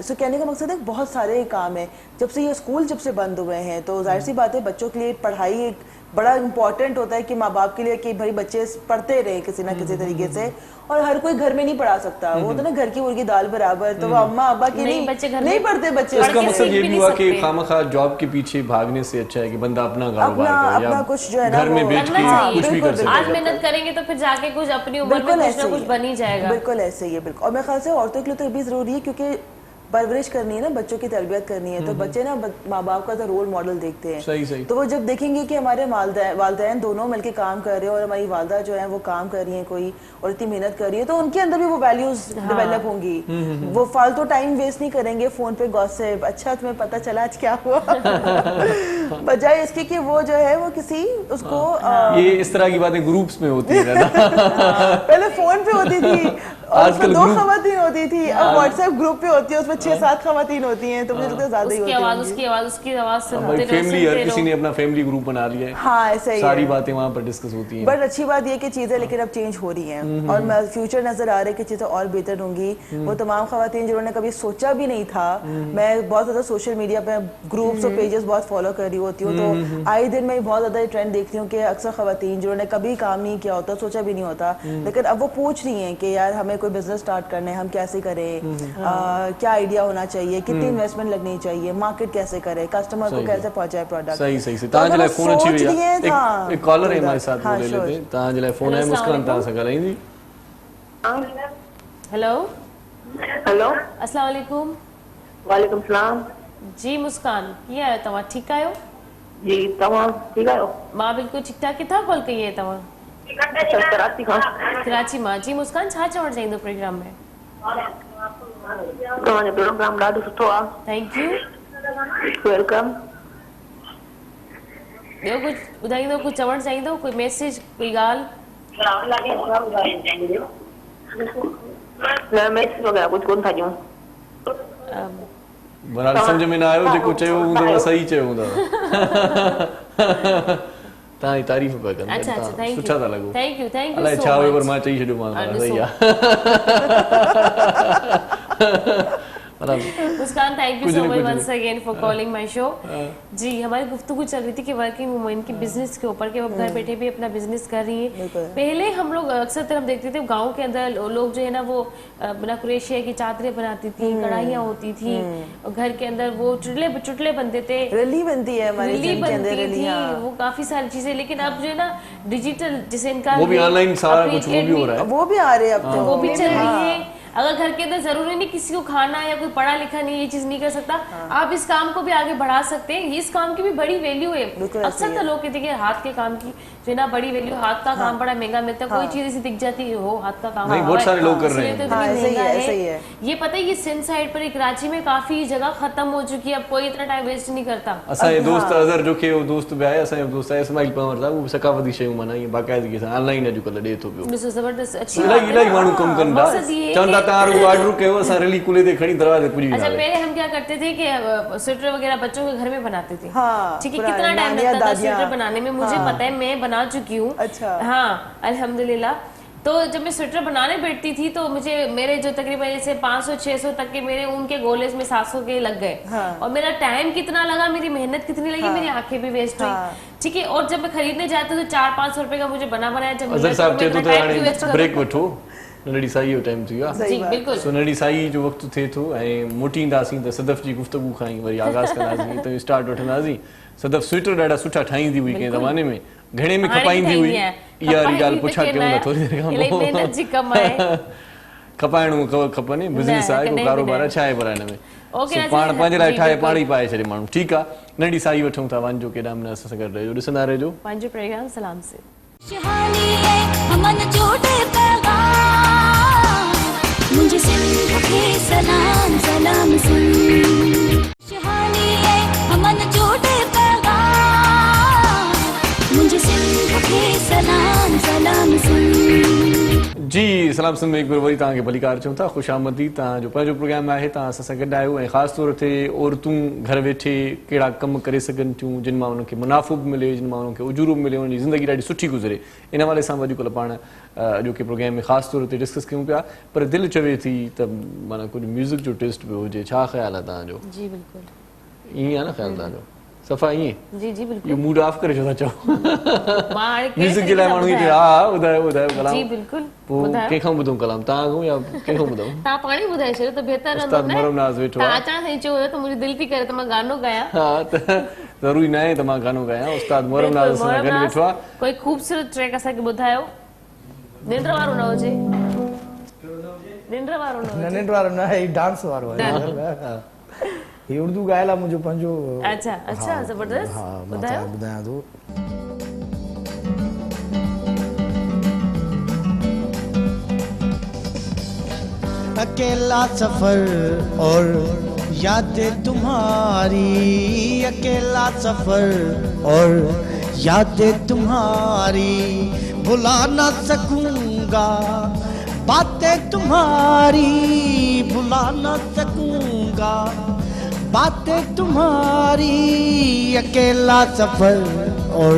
सो कहने का मकसद है बहुत सारे काम है। जब से ये स्कूल जब से बंद हुए हैं तो जाहिर सी बात है बच्चों के लिए पढ़ाई एक بڑا امپورٹنٹ ہوتا ہے کہ ماں باپ کے لیے کہ بھائی بچے پڑھتے رہے کسی نہ کسی طریقے سے, اور ہر کوئی گھر میں نہیں پڑھا سکتا, وہ تو نا گھر کی مرغی دال برابر, تو وہ اماں ابا کی نہیں پڑھتے بچے. اس کا مقصد یہ بھی ہوا کہ خواہ جاب کے پیچھے بھاگنے سے اچھا ہے کہ بندہ اپنا کاروبار کرے, اپنا کچھ جو ہے نا گھر میں بیٹھ کے کچھ بھی کر سکتا ہے. آج محنت کریں گے تو پھر جا کے کچھ اپنی عمر میں کچھ نہ کچھ بن ہی جائے گا. بالکل ایسے ہی ہے, بالکل. اور میرے خیال سے عورتوں کے لیے تو یہ بھی ضروری ہے کیونکہ پرورش کرنی ہے نا, بچوں کی تربیت کرنی ہے, تو بچے نا ماں باپ کا رول ماڈل دیکھتے ہیں. تو وہ جب دیکھیں گے کہ ہمارے والدین دونوں مل کے کام کر رہے ہیں اور ہماری والدہ جو ہے وہ کام کر رہی ہیں کوئی اور اتنی محنت کر رہی ہے, تو ان کے اندر بھی وہ ویلیوز ڈیولپ ہوں گی. وہ فالتو ٹائم ویسٹ نہیں کریں گے فون پہ گوسپ, اچھا تمہیں پتہ چلا آج کیا ہوا, بجائے اس کے کہ وہ جو ہے وہ کسی اس کو یہ اس طرح کی باتیں گروپس میں ہوتی ہیں نا, پہلے فون پہ ہوتی تھی اور اس میں 2 خواتین ہوتی تھی, اب واٹس ایپ گروپ پہ ہوتی ہے اس میں 6-7 خواتین ہوتی ہیں, تو مجھے لگتا ہے زیادہ ہی ہوتی ہیں. اس کی آواز سنتے فیملی, ہر کسی نے اپنا فیملی گروپ بنا لیا ہے. ہاں ایسا ہی ساری باتیں وہاں پر ڈسکس ہوتی ہیں. بٹ اچھی بات یہ کہ چیزیں لیکن اب چینج ہو رہی ہیں اور فیوچر نظر آ رہا ہے کہ چیزیں اور بہتر ہوں گی. وہ تمام خواتین جنہوں نے کبھی سوچا بھی نہیں تھا, میں بہت زیادہ سوشل میڈیا پہ گروپس اور پیجز بہت فالو کر رہی ہوتی ہوں, تو آئے دن میں بہت زیادہ ٹرینڈ دیکھتی ہوں کہ اکثر خواتین جنہوں نے کبھی کام نہیں کیا ہوتا, سوچا بھی نہیں ہوتا, لیکن اب وہ پوچھ رہی ہیں کہ یار ہمیں کوئی بزنس اسٹارٹ کرنا ہے, ہم کیسے کریں, کیا آئیڈیا ہونا چاہیے, کتنی انویسٹمنٹ لگنی چاہیے, مارکیٹ کیسے کرے, کسٹمر کو کیسے پہنچائے پروڈکٹ. صحیح تاج لائے فون اچھی ہوئی ہے. ایک کالر ہے ہمارے ساتھ, وہ لے لیتے ہیں. تاج لائے فون ہے, مسکان تاج سے ॻाल्हाईं جی. ہیلو السلام علیکم. وعلیکم السلام. جی مسکان, कीअं आहियो तव्हां, ठीकु आहियो? जी तव्हां ठीकु आहियो? मां बिल्कुलु ठीकु ठाक. किथां कॉल कई आहे तव्हां? कराची खां. कराची मां. जी मुस्कान, छा चवणु चाहींदो प्रोग्राम में? तव्हांजो प्रोग्राम ॾाढो सुठो आहे. Thank U. वेलकम. ॿियो कुझु ॿुधाईंदो, कुझु चवणु चाहींदो, कोई मैसेज, कोई ॻाल्हि? न मैसेज वग़ैरह कुझु कोन था ॾियूं. बराबर सम्झ में न आयो, जेको चयो हूंदो सही चयो हूंदो. तव्हांजी तारीफ़ पिया कनि. अच्छा थैंक यू. सुठा था लॻो. थैंक यू अलाए छा हुयो पर मां चई छॾियो मां. सही आहे. Muskan, thank you so much once again for calling my show. जी, हमारी गुफ्तगू चल रही थी कि वर्किंग वुमेन की बिजनेस के ऊपर, कि वो घर बैठे भी अपना बिजनेस कर रही है. पहले हम लोग अक्सर तरफ देखते थे गांव के अंदर लोग जो है ना वो बिना क्रोशिया की चादरें बनाती थी, कढ़ाइयाँ होती थी, और घर के अंदर वो चुटले बनते थे, रली बनती है हमारे रली बनती थी, वो काफी सारी चीजें. लेकिन अब जो है ना डिजिटल, जैसे इनका वो भी ऑनलाइन सारा कुछ वो भी हो रहा है, वो भी आ रहे हैं अब, वो भी चल रही है. अगर घर के अंदर जरूरी नहीं किसी को खाना या कोई पढ़ा लिखा नहीं ये चीज नहीं कर सकता, आप इस काम को भी आगे बढ़ा सकते हैं. इस काम की भी बड़ी वैल्यू है. अक्सर तो लोग कहते हैं कि हाथ के काम की जो है ना बड़ी वैल्यू, हाथ का काम बड़ा महंगा मिलता है. कोई चीज ऐसी दिख जाती है हो हाथ का काम नहीं, बहुत सारे लोग कर रहे हैं. ये पता है, ये सिंध साइड पर कराची में काफी जगह खत्म हो चुकी है. अब कोई इतना टाइम वेस्ट नहीं करता. असांजे दोस्त अज़र जो के दोस्त बि आहे, असांजो दोस्त आहे इस्माइल पंवर साहब, उहो सकाफ़ती शयूं माना ईअं बाक़ाइदगी सां ऑनलाइन अॼुकल्ह ॾिए थो पियो. जबरदस्त अच्छी इलाही माण्हू कमु कनि था. चवनि था तव्हां रुॻो ऑर्डर कयो, असां रैली कुले ते खणी दरवाजे पुॼी वेंदा. अच्छा, पहले हम क्या करते थे कि स्वेटर वगैरह बच्चों के घर में बनाते थे. ठीक है, कितना टाइम लगता था स्वेटर बनाने में, मुझे पता है, मैं बना चुकी हूँ. अच्छा. हाँ अल्हम्दुलिल्लाह. तो जब मैं स्वेटर बनाने बैठती थी तो मुझे मेरे जो तकरीबन जैसे 500-600 तक के मेरे ऊन के गोले में 700 के लग गए. और मेरा टाइम कितना लगा, मेरी मेहनत कितनी लगी, मेरी आंखें भी वेस्ट हुई. ठीक है, और जब मैं खरीदने जाती हूँ तो 400-500 रुपए का मुझे बना बनाया जब ब्रेक वठो. नंढड़ी साई जो टाइम थी वियो आहे. बिल्कुल. सो नंढड़ी साई जो वक़्तु थिए थो ऐं मोटींदासीं त सदफ़ जी गुफ़्तगू खां ई वरी आगाज़ कंदासीं, त स्टार्ट वठंदासीं. सदफ़ स्वेटर ॾाढा सुठा ठाहींदी हुई कंहिं ज़माने में, घणे में खपाईंदी हुई. इहा ॻाल्हि पुछा कयूं था थोरी देरि खां पोइ. खपाइणो खपनि, बिज़नेस आहे, को कारोबार आहे, छा आहे पर हिन में. पाण पंहिंजे लाइ ठाहे पाण ई पाए छॾे माण्हू. ठीकु आहे, नंढी साई वठूं था. वञो केॾांहुं न असां सां गॾु रहिजो, ॾिसंदा रहिजो पंहिंजो प्रोग्राम सलाम से. मुझे सिंध के सलाम सलाम सुन, शहानी है हमन जोड़े पैगाम, मुझे सिंध के सलाम सलाम सुन. जी सलाम सिंध में एक बार वरी तव्हांखे भलीकार चऊं था, ख़ुशि आमदी. तव्हांजो पंहिंजो प्रोग्राम आहे, तव्हां असां सां गॾु आहियो. ऐं ख़ासि तौर ते औरतूं घर वेठे कहिड़ा कम करे सघनि थियूं जिन मां उन्हनि खे मुनाफ़ो बि मिले, जिन मां उन्हनि खे उजूरो बि मिले, उन्हनि जी ज़िंदगी ॾाढी सुठी गुज़रे. इन हवाले सां अॼुकल्ह पाण अॼोके प्रोग्राम में ख़ासि तौर ते डिस्कस कयूं पिया. पर दिलि चवे थी त माना कुझु म्यूज़िक जो टेस्ट बि हुजे. छा ख़्यालु आहे तव्हांजो? जी बिल्कुलु ईअं आहे न ख़्यालु तव्हांजो? सफ़ा ईअं जी जी बिल्कुल इहो मूड ऑफ करे छो था चओ मां हाणे कहिड़े म्यूज़िक जे लाइ माण्हू तरीक़े ईअं सां हा ॿुधायो ॿुधायो कलाम जी बिल्कुल पोइ ॿुधायो कंहिंखां ॿुधूं कलाम तव्हां खां या कंहिंखां ॿुधूं तव्हां पाण ई ॿुधाए छॾियो त बहितर रहंदो उस्ताद न मोहरम नाज़ वेठो तव्हां आहे अचण सां ई चयो हुयो त मुंहिंजी दिलि थी करे त मां गानो गायां हा त ज़रूरी न आहे त मां गानो गायां उस्ताद मोहरम नाज़ सां गॾु वेठो आहे कोई ख़ूबसूरत ट्रैक असांखे ॿुधायो निंड वारो न हुजे निंड वारो न हुजे नंढे वारो न आहे डांस वारो आहे ही उर्दू ॻायल आहे मुंहिंजो पंहिंजो अच्छा अच्छा ज़बरदस्त हा मां ॿुधायो तव्हांखे ॿुधायां थो अकेला सफर और यादें तुम्हारी अकेला सफर और यादें तुम्हारी भुला ना सकूंगा बातें तुम्हारी भुला ना सकूंगा बातें तुम्हारी अकेला सफर और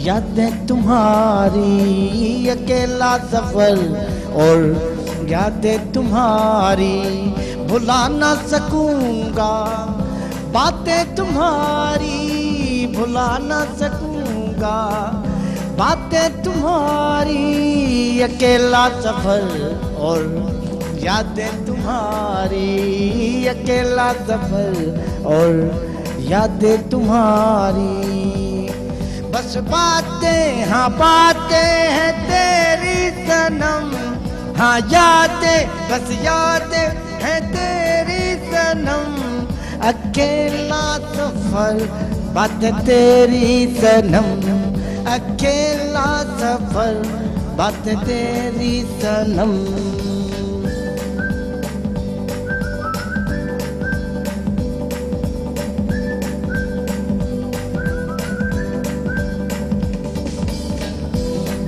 यादें तुम्हारी अकेला सफर और यादें तुम्हारी भुला ना सकूंगा बातें तुम्हारी भुला ना सकूंगा बातें तुम्हारी अकेला सफर और यादें तुम्हारी अकेला सफर और यादें तुम्हारी बस बातें हाँ बातें हैं तेरी सनम हाँ यादें बस यादें हैं तेरी सनम अकेला सफर बातें तेरी सनम अकेला सफर बातें तेरी सनम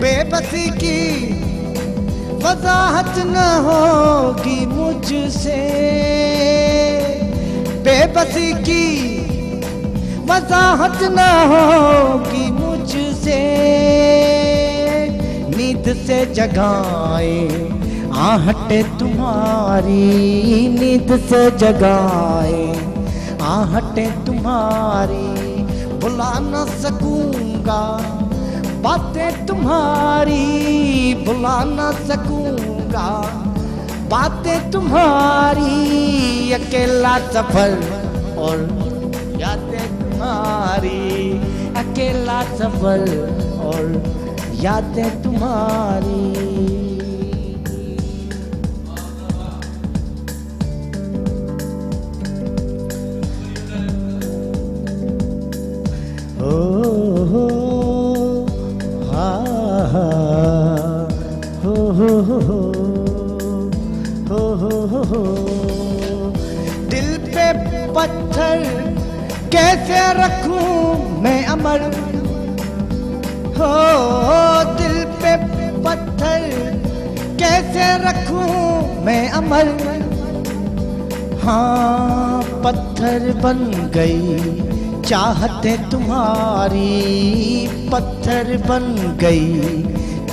बेबसी की वजाहत न होगी मुझसे बेबसी की वजाहत न होगी मुझसे नींद से जगाए आहटे तुम्हारी नींद से जगाए आहटे तुम्हारी भुला न सकूंगा बातें तुम्हारी भुला न सकूंगा बातें तुम्हारी अकेला सफर और यादें तुम्हारी अकेला सफर और यादें तुम्हारी दिल पे पत्थर कैसे रखूं मैं अमर हो दिल पे पत्थर कैसे रखूं मैं अमर हाँ पत्थर बन गई चाहते तुम्हारी पत्थर बन गई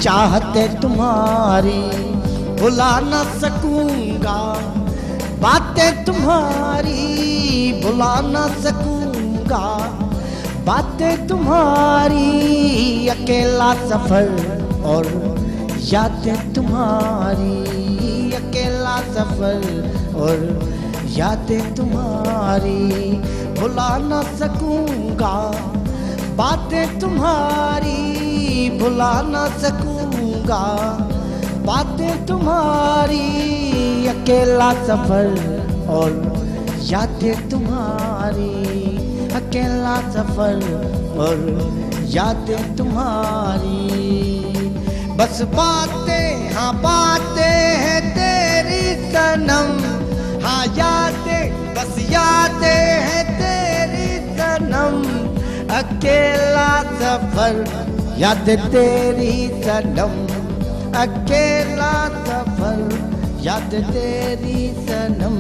चाहते तुम्हारी भुला न सकूंगा बातें तुम्हारी भुला न सकूंगा बातें तुम्हारी अकेला सफर और यादें तुम्हारी अकेला सफर और यादें तुम्हारी भुला न सकूंगा बातें तुम्हारी भुला न सकूंगा बातें तुम्हारी अकेला सफर और यादें तुम्हारी अकेला सफर और यादें तुम्हारी बस बातें हाँ बातें हैं तेरी सनम हाँ यादें बस यादें हैं तेरी सनम अकेला सफर यादें तेरी सनम अकेला सफर याद तेरी सनम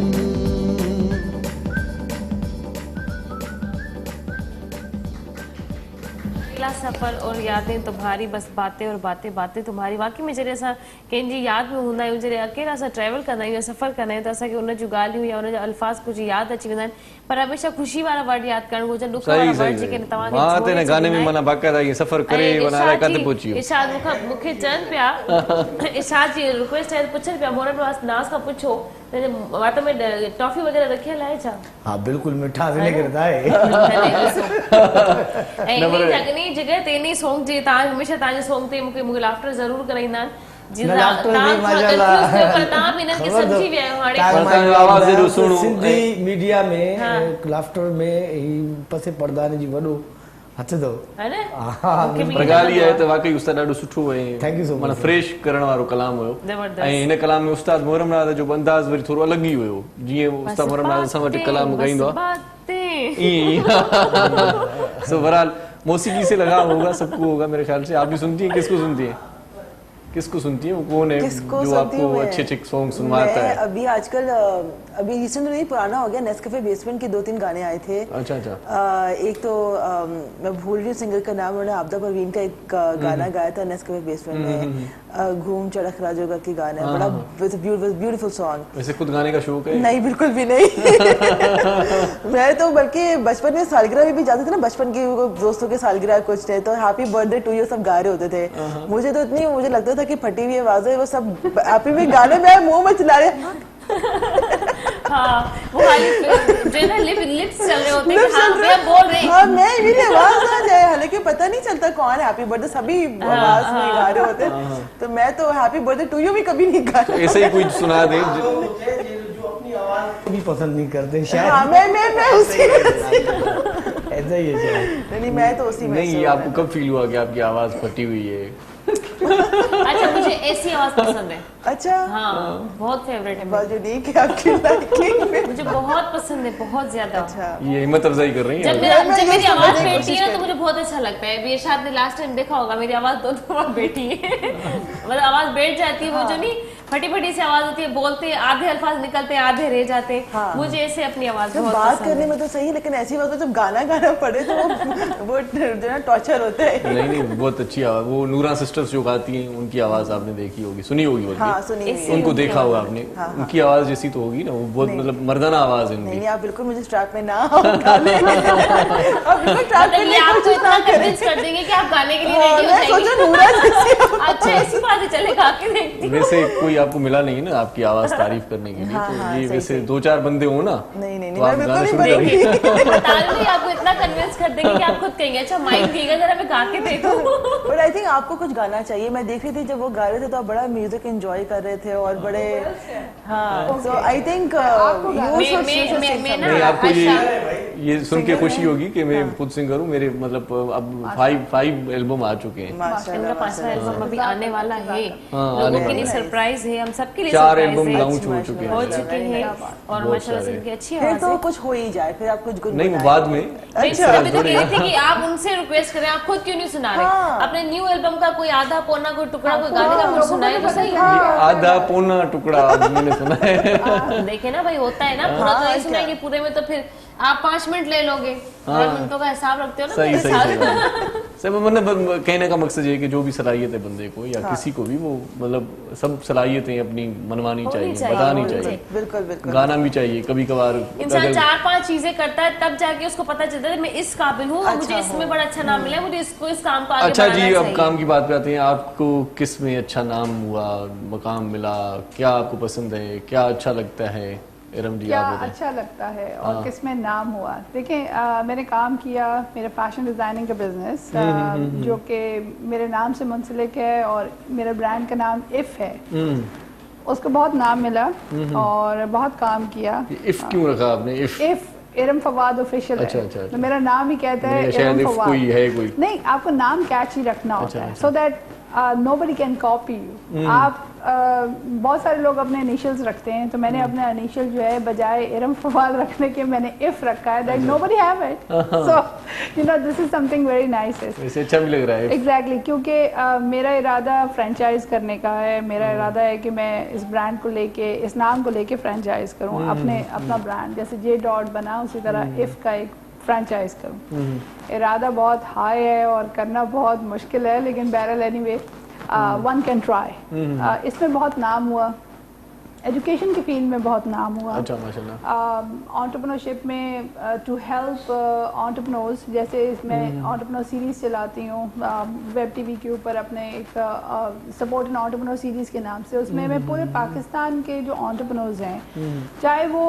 एकला सफ़र और यादें तुम्हारी, बस बातें और बातें बातें तुम्हारी। वाकई में जॾहिं असां कंहिंजी यादि में हूंदा आहियूं, जॾहिं अकेला असां ट्रैवल कंदा आहियूं या सफ़र कंदा आहियूं, त असांखे उन जूं ॻाल्हियूं या उन जा अल्फाज़ कुझु यादि अची वेंदा आहिनि। पर हमेशह ख़ुशी वारा वर्ड यादि करणु घुरिजनि, ॾुख वारा वर्ड जेके तव्हांखे मां त हिन गाने में माना बाक़ाइदा ईअं सफ़र करे माना अलाए किथे पहुची वियो। इशाद मूंखे चवनि पिया, इशाद जी रिक्वेस्ट आहे, पुछनि पिया मोरन नाज़ खां पुछो तुंहिंजे वाट में टॉफी वग़ैरह रखियल आहे छा? हाँ बिल्कुल मिठा विनेगर आहे। ऐं इन जगह ते इन सॉन्ग जे तव्हां हमेशह तव्हांजे सॉन्ग ते मूंखे लाफ्टर ज़रूर कराईंदा आहिनि। सिंधी मीडिया में लाफ्टर में ही पसे पर्दाने जी वॾो हथ अथव। पर ॻाल्हि इहा आहे त वाकई उस्ताद ॾाढो सुठो ऐं माना फ्रेश करण वारो कलाम हुयो। ऐं हिन कलाम में उस्ताद मोहरम नाज़ जो अंदाज़ वरी थोरो अलॻि ई हुयो, जीअं उस्ताद मोहरम नाज़ असां वटि कलाम ॻाईंदो आहे सो बहरहाल मौसीकी से लगाव होगा, सबको होगा मेरे ख्याल से। आप भी सुनती हैं? किसको सुनती हैं? किसको सुनती है? वो कौन है जो आपको अच्छे अच्छे सॉन्ग सुनवाता है? अभी आजकल अभी रिसेंट नहीं, पुराना हो गया, नेस्कैफे बेसमेंट के 2-3 गाने आए थे। अच्छा। एक तो मैं भूल रही हूँ सिंगर का नाम, उन्होंने आपदा परवीन का एक गाना गाया था नेस्कैफे बेसमेंट में, घूम चढ़क राजोगा की गाना, बड़ा ब्यूटीफुल सॉन्ग। वैसे खुद गाने का शौक है? नहीं, बिल्कुल भी नहीं। मैं तो बल्कि बचपन में सालगिरह में भी जाते थे ना, बचपन की दोस्तों के सालगिरह कुछ थे तो हैप्पी बर्थडे टू यू सब गा रहे होते थे। मुझे तो इतनी मुझे लगता था कि फटी हुई आवाज है, वो सब हैप्पी में गाने में मुंह में चिल्ला रहे। हाँ, वो जो ना लिप्स चल रहे होते हैं, हाँ, मैं बोल रही। हाँ, मैं मेरी आवाज आ जाए, हालांकि पता नहीं चलता कौन हैप्पी बर्थडे, सभी आवाज में गा रहे होते हैं। तो मैं तो हैप्पी बर्थडे टू यू भी कभी नहीं गा। ऐसे ही कुछ सुना दे जो अपनी आवाज भी पसंद नहीं करते शायद। हाँ, मैं उसी ऐसा ही है। नहीं, मैं तो उसी में। नहीं, आपको कब फील हुआ कि आपकी आवाज फटी हुई है? अच्छा, मुझे ऐसी आवाज पसंद है। अच्छा, हाँ, बहुत फेवरेट है। बहुत यूनिक है आपकी लाइकिंग में। मुझे बहुत पसंद है, बहुत ज्यादा। अच्छा, ये हिम्मत अफजाई कर रही हैं। जब मेरी आवाज बैठी है तो मुझे बहुत अच्छा लगता है। अभी शायद ने लास्ट टाइम देखा होगा, मेरी आवाज 2 बार बैठी है। मतलब आवाज बैठ जाती है, वो जो नहीं फटी फटी सी आवाज होती है, बोलते आधे अल्फाज निकलते हैं, आधे रह जाते हैं। मुझे ऐसे अपनी आवाज बहुत बात करने में तो सही, लेकिन ऐसी बात जब गाना गाना पड़े तो वो जो है टॉर्चर होता है। नहीं, बहुत अच्छी आवाज। वो नूरा सिस्टर्स जो गाती हैं, उनकी आवाज आपने देखी होगी, सुनी होगी, हाँ, सुनी होगी। उनको देखा होगा आपने। उनकी आवाज जैसी तो होगी ना, वो बहुत मतलब मर्दाना आवाज है उनकी। नहीं, आप बिल्कुल मुझे स्ट्रैप में ना आप बिल्कुल ट्रैप में नहीं, आपको इतना कन्विंस कर देंगे कि आप गाने के लिए रेडी हो जाएंगे। अच्छा, ऐसी बात है, चले गा के देखती हूं। वैसे कोई आपको मिला नहीं ना आपकी आवाज तारीफ करने के लिए, तो ये वैसे 2-4 बंदे हो ना, नहीं, तो आप गाना शुरू करिए। आपको इतना कन्विंस कर देंगे कि आप खुद कहेंगे अच्छा माइक देगा, जरा मैं गा के देखूं। बट आई थिंक आपको कुछ गाना चाहिए। मैं देख रही थी जब वो गा रहे थे तो आप बड़ा म्यूजिक एंजॉय कर रहे थे और बड़े, हाँ, सो आई थिंक नहीं, आपको ये सुन के खुशी होगी कि मैं खुद सिंगर हूँ। मेरे मतलब अब 5 एल्बम आ चुके हैं। इनका 5वां एल्बम अभी आने वाला है, लोगों के लिए सरप्राइज है, हम सबके लिए 4 एल्बम लॉन्च हो चुके हैं और माशाल्लाह से इनकी अच्छी आवाज है। तो कुछ हो ही जाए, फिर आप कुछ नहीं, बाद में। अच्छा, अभी तो कह रही थी कि आप उनसे रिक्वेस्ट करें, आप खुद क्यों नहीं सुना रहे? अपने न्यू एल्बम का कोई आधा पौना कोई टुकड़ा कोई गाने का कुछ सुनाए तो सही। आधा पौना टुकड़ा मैंने सुना है। देखे ना भाई, होता है ना, पूरा तो नहीं सुनाएंगे, पूरे में तो फिर आप 5 मिनट ले लोगे, 10 मिनटों का हिसाब रखते हो ना। सही मतलब कहने का मकसद ये कि जो भी सलाहियत है बंदे को या किसी को भी, वो मतलब सब सलाहियतें अपनी मनवानी चाहिए, बतानी चाहिए। बिल्कुल गाना भी चाहिए कभी कभार। इंसान 4-5 चीजें करता है तब जाके उसको पता चलता है मैं इस काबिल हूँ, मुझे इसमें बड़ा अच्छा नाम मिला है, मुझे इसको इस काम को आगे अच्छा बढ़ाना जी, चाहिए। अब काम की बात पे आते हैं। आपको किस में अच्छा नाम हुआ, मकाम मिला, क्या आपको पसंद है, क्या अच्छा लगता है? इरम जी, क्या आप बताएं। अच्छा लगता है और किस में नाम हुआ? देखिए, मैंने काम किया, मेरा फैशन डिज़ाइनिंग का बिजनेस जो कि मेरे नाम से मुंसलिक है और मेरे ब्रांड का नाम इफ़ है, उसको बहुत नाम मिला और बहुत काम किया। इफ क्यों रखा आपने? इफ़ इरम फवाद ऑफिशियल है। अच्छा। तो मेरा नाम ही कहता है शायद इरम इफ फवाद। कोई है कोई नहीं, आपको नाम कैची रखना होता है so that nobody can copy you. आप बहुत सारे लोग अपने इनिशियल्स रखते हैं, तो मैंने अपने इनिशियल जो है बजाय इरम फवाद रखने के मैंने इफ रखा है, that nobody have it, so you know this is something very nice. वैसे अच्छा भी लग रहा है। एग्जैक्टली, क्योंकि मेरा इरादा फ्रेंचाइज करने का है। मेरा इरादा है कि मैं इस ब्रांड को लेके, इस नाम को लेके फ्रेंचाइज करूं, अपना ब्रांड, जैसे J.Dot बना उसी तरह इफ का एक फ्रेंचाइज करूं। इरादा बहुत हाई है और करना बहुत मुश्किल है, लेकिन बहरहाल एनीवे वन कैन ट्राई। इसमें बहुत नाम हुआ, एजुकेशन की फील्ड में बहुत नाम हुआ। अच्छा, माशाल्लाह। एंटरप्रेन्योरशिप में टू हेल्प एंटरप्रेन्योर्स, जैसे इसमें एंटरप्रेन्योर सीरीज़ चलाती हूँ वेब टीवी के ऊपर, अपने एक सपोर्ट एंड एंटरप्रेन्योर सीरीज़ के नाम से। उसमें मैं पूरे पाकिस्तान के जो एंटरप्रेन्योर्स हैं, चाहे वो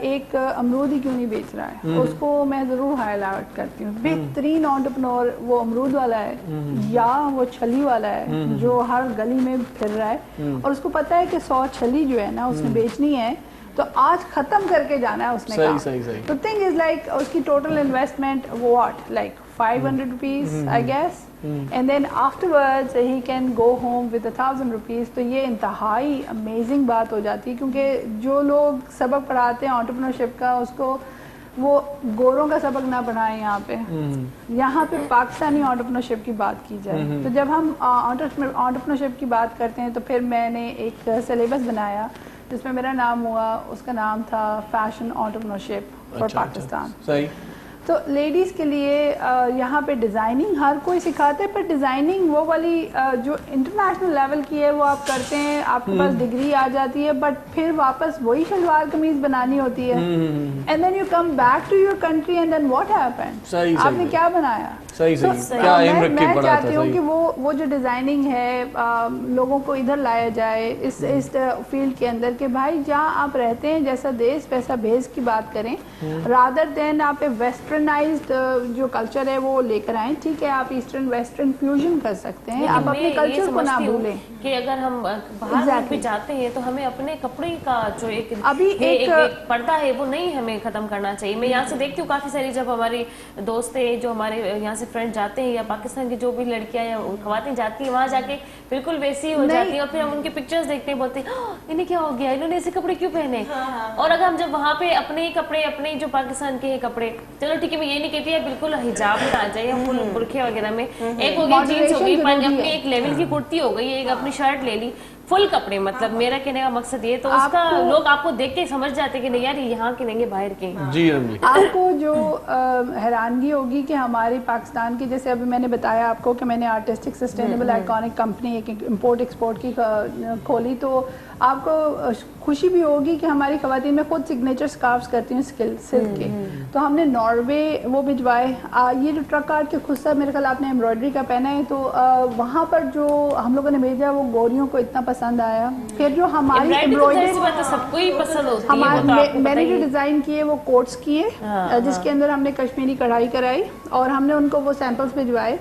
एक अमरूद ही क्यों नहीं बेच रहा है, उसको मैं ज़रूर हाईलाइट करती हूँ। बेहतरीन एंटरप्रेन्योर वो अमरूद वाला है या वो छली वाला है जो हर गली में फिर रहा है और उसको पता है कि 100 छली जो है ना उसने बेचनी है, तो आज खत्म करके जाना है उसने काम। सही। तो थिंग इज लाइक उसकी total investment what like 500 rupees I guess, and then afterwards he can go home with 1000 rupees. तो ये इंतहाई अमेजिंग बात हो जाती है, क्योंकि जो लोग सबक पढ़ाते हैं एंटरप्रेन्योरशिप का, उसको वो गोरों का सबक ना पढ़ाएं यहाँ पे। यहाँ पे पाकिस्तानी एंटरप्रेन्योरशिप की बात की जाए। तो जब हम एंटरप्रेन्योरशिप की बात करते हैं तो फिर मैंने एक सिलेबस बनाया जिसमें मेरा नाम हुआ, उसका नाम था फैशन एंटरप्रेन्योरशिप फॉर पाकिस्तान। सही। तो लेडीज़ के लिए यहाँ पे डिज़ाइनिंग हर कोई सिखाता है, पर डिज़ाइनिंग वो वाली जो इंटरनेशनल लेवल की है वो आप करते हैं, आपके पास डिग्री आ जाती है, बट फिर वापस वही शलवार कमीज बनानी होती है, and then you come back to your country and then what happened, आपने क्या बनाया। सही तो क्या एम रख के मैं पढ़ा चाहती था। हूँ कि वो जो डिज़ाइनिंग है लोगों को इधर लाया जाए इस फील्ड के अंदर, कि भाई जहाँ आप रहते हैं जैसा देश वैसा भेष की बात करें, रादर देन आप वेस्टर्नाइज्ड जो कल्चर है वो लेकर आए। ठीक है, आप ईस्टर्न वेस्टर्न फ्यूजन कर सकते हैं, आप अपने कल्चर को ना भूलें। कि अगर हम बाहर भी जाते हैं तो हमें अपने कपड़े का जो एक पर्दा है वो नहीं हमें खत्म करना चाहिए। मैं यहाँ से देखती हूँ काफी सारी, जब हमारे दोस्त हैं जो हमारे यहाँ से फ्रेंड जाते हैं या पाकिस्तान की जो भी लड़कियां या खवातीन जाती हैं, वहाँ जाके बिल्कुल वैसी ही हो जाती है, और फिर हम उनकी पिक्चर्स देखते हैं, बोलते हैं इन्हें क्या हो गया, इन्होंने ऐसे कपड़े क्यों पहने। और अगर हम जब वहाँ पे अपने ही कपड़े, अपने जो पाकिस्तान के कपड़े, चलो ठीक है मैं ये नहीं कहती है बिल्कुल हिजाब में आ जाए, फुल बुरखे वगैरह में, एक हो गई जीन्स हो गई, अपनी एक लेवल की कुर्ती हो गई, एक अपनी शर्ट ले ली, फुल कपड़े, मतलब मेरा कहने का मकसद ये, तो उसका लोग आपको देख के समझ जाते हैं कि नहीं यार यहाँ के नहीं भाई के। जी आपको जो हैरानगी होगी कि हमारे पाकिस्तान की, जैसे अभी मैंने बताया आपको कि मैंने आर्टिस्टिक सस्टेनेबल आइकॉनिक कंपनी एक इंपोर्ट एक्सपोर्ट की खोली, तो आपको खुशी भी होगी कि हमारी खवातीन में खुद सिग्नेचर स्कार्फ्स करती हैं सिल्क के। तो हमने नॉर्वे वो भिजवाए। ये जो ट्रक काट के खुद सा मेरे ख्याल आपने एम्ब्रॉयडरी का पहना है, तो वहाँ पर जो हम लोगों ने भेजा वो गोरियों को इतना पसंद आया। फिर जो हमारी एम्ब्रॉयडरी सबको ही पसंद होती है, मैंने जो डिजाइन किए वो कोट्स किए, जिसके अंदर हमने कश्मीरी कढ़ाई कराई और हमने उनको वो सैंपल्स भिजवाए।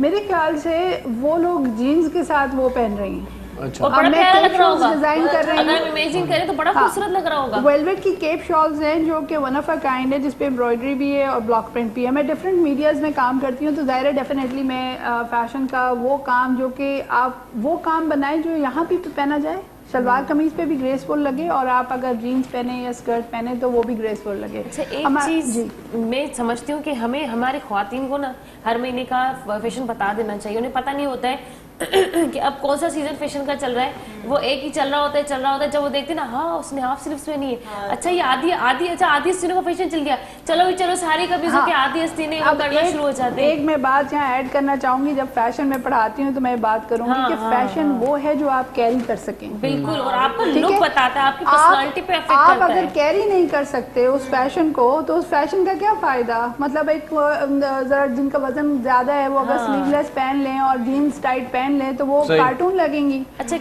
मेरे ख्याल से वो लोग जीन्स के साथ वो पहन रही हैं। अच्छा, बड़ा प्यारा लग रहा होगा। डिजाइन कर रही अगर इमेजिन करें तो बड़ा खूबसूरत लग रहा होगा। वेलवेट की केप शॉल्स हैं जो कि वन ऑफ अ काइंड है, जिसपे एम्ब्रॉयडरी भी है और ब्लॉक प्रिंट भी है। मैं डिफरेंट मीडियाज में काम करती हूँ, तो ज़ाहिर है डेफिनेटली मैं फैशन का वो काम जो कि आप वो काम बनाएं जो यहाँ भी पहना जाए, शलवार कमीज पे भी ग्रेसफुल लगे, और आप अगर जीन्स पहने या स्कर्ट पहने तो वो भी ग्रेसफुल लगे। अच्छा, एक चीज मैं समझती हूँ कि हमें हमारे ख्वातीन को ना हर महीने का फैशन बता देना चाहिए। उन्हें पता नहीं होता है कि अब कौन सा सीजन फैशन का चल रहा है, वो एक ही चल रहा होता है। जब वो देखते हैं ना, हाँ उसने हाफ स्लीव्स में नहीं है, अच्छा ये आधी अच्छा आधी आस्तीनों का फैशन चल गया, चलो सारी कमीजों के आधी आस्तीनें करना शुरू हो जाते हैं। एक मैं बात यहाँ ऐड करना चाहूंगी, जब फैशन में पढ़ाती हूँ तो मैं बात करूंगी कि फैशन वो है जो आप कैरी कर सकें। बिल्कुल, और आपका लुक बताता है, आपकी पर्सनालिटी पे अफेक्ट आप करता है। अगर कैरी नहीं कर सकते उस फैशन को, तो उस फैशन का क्या फायदा। मतलब एक जरा जिनका वजन ज्यादा है वो अगर स्लीवलेस पहन लें और जीन्स टाइट पहन लें तो वो कार्टून लगेंगी। अच्छा,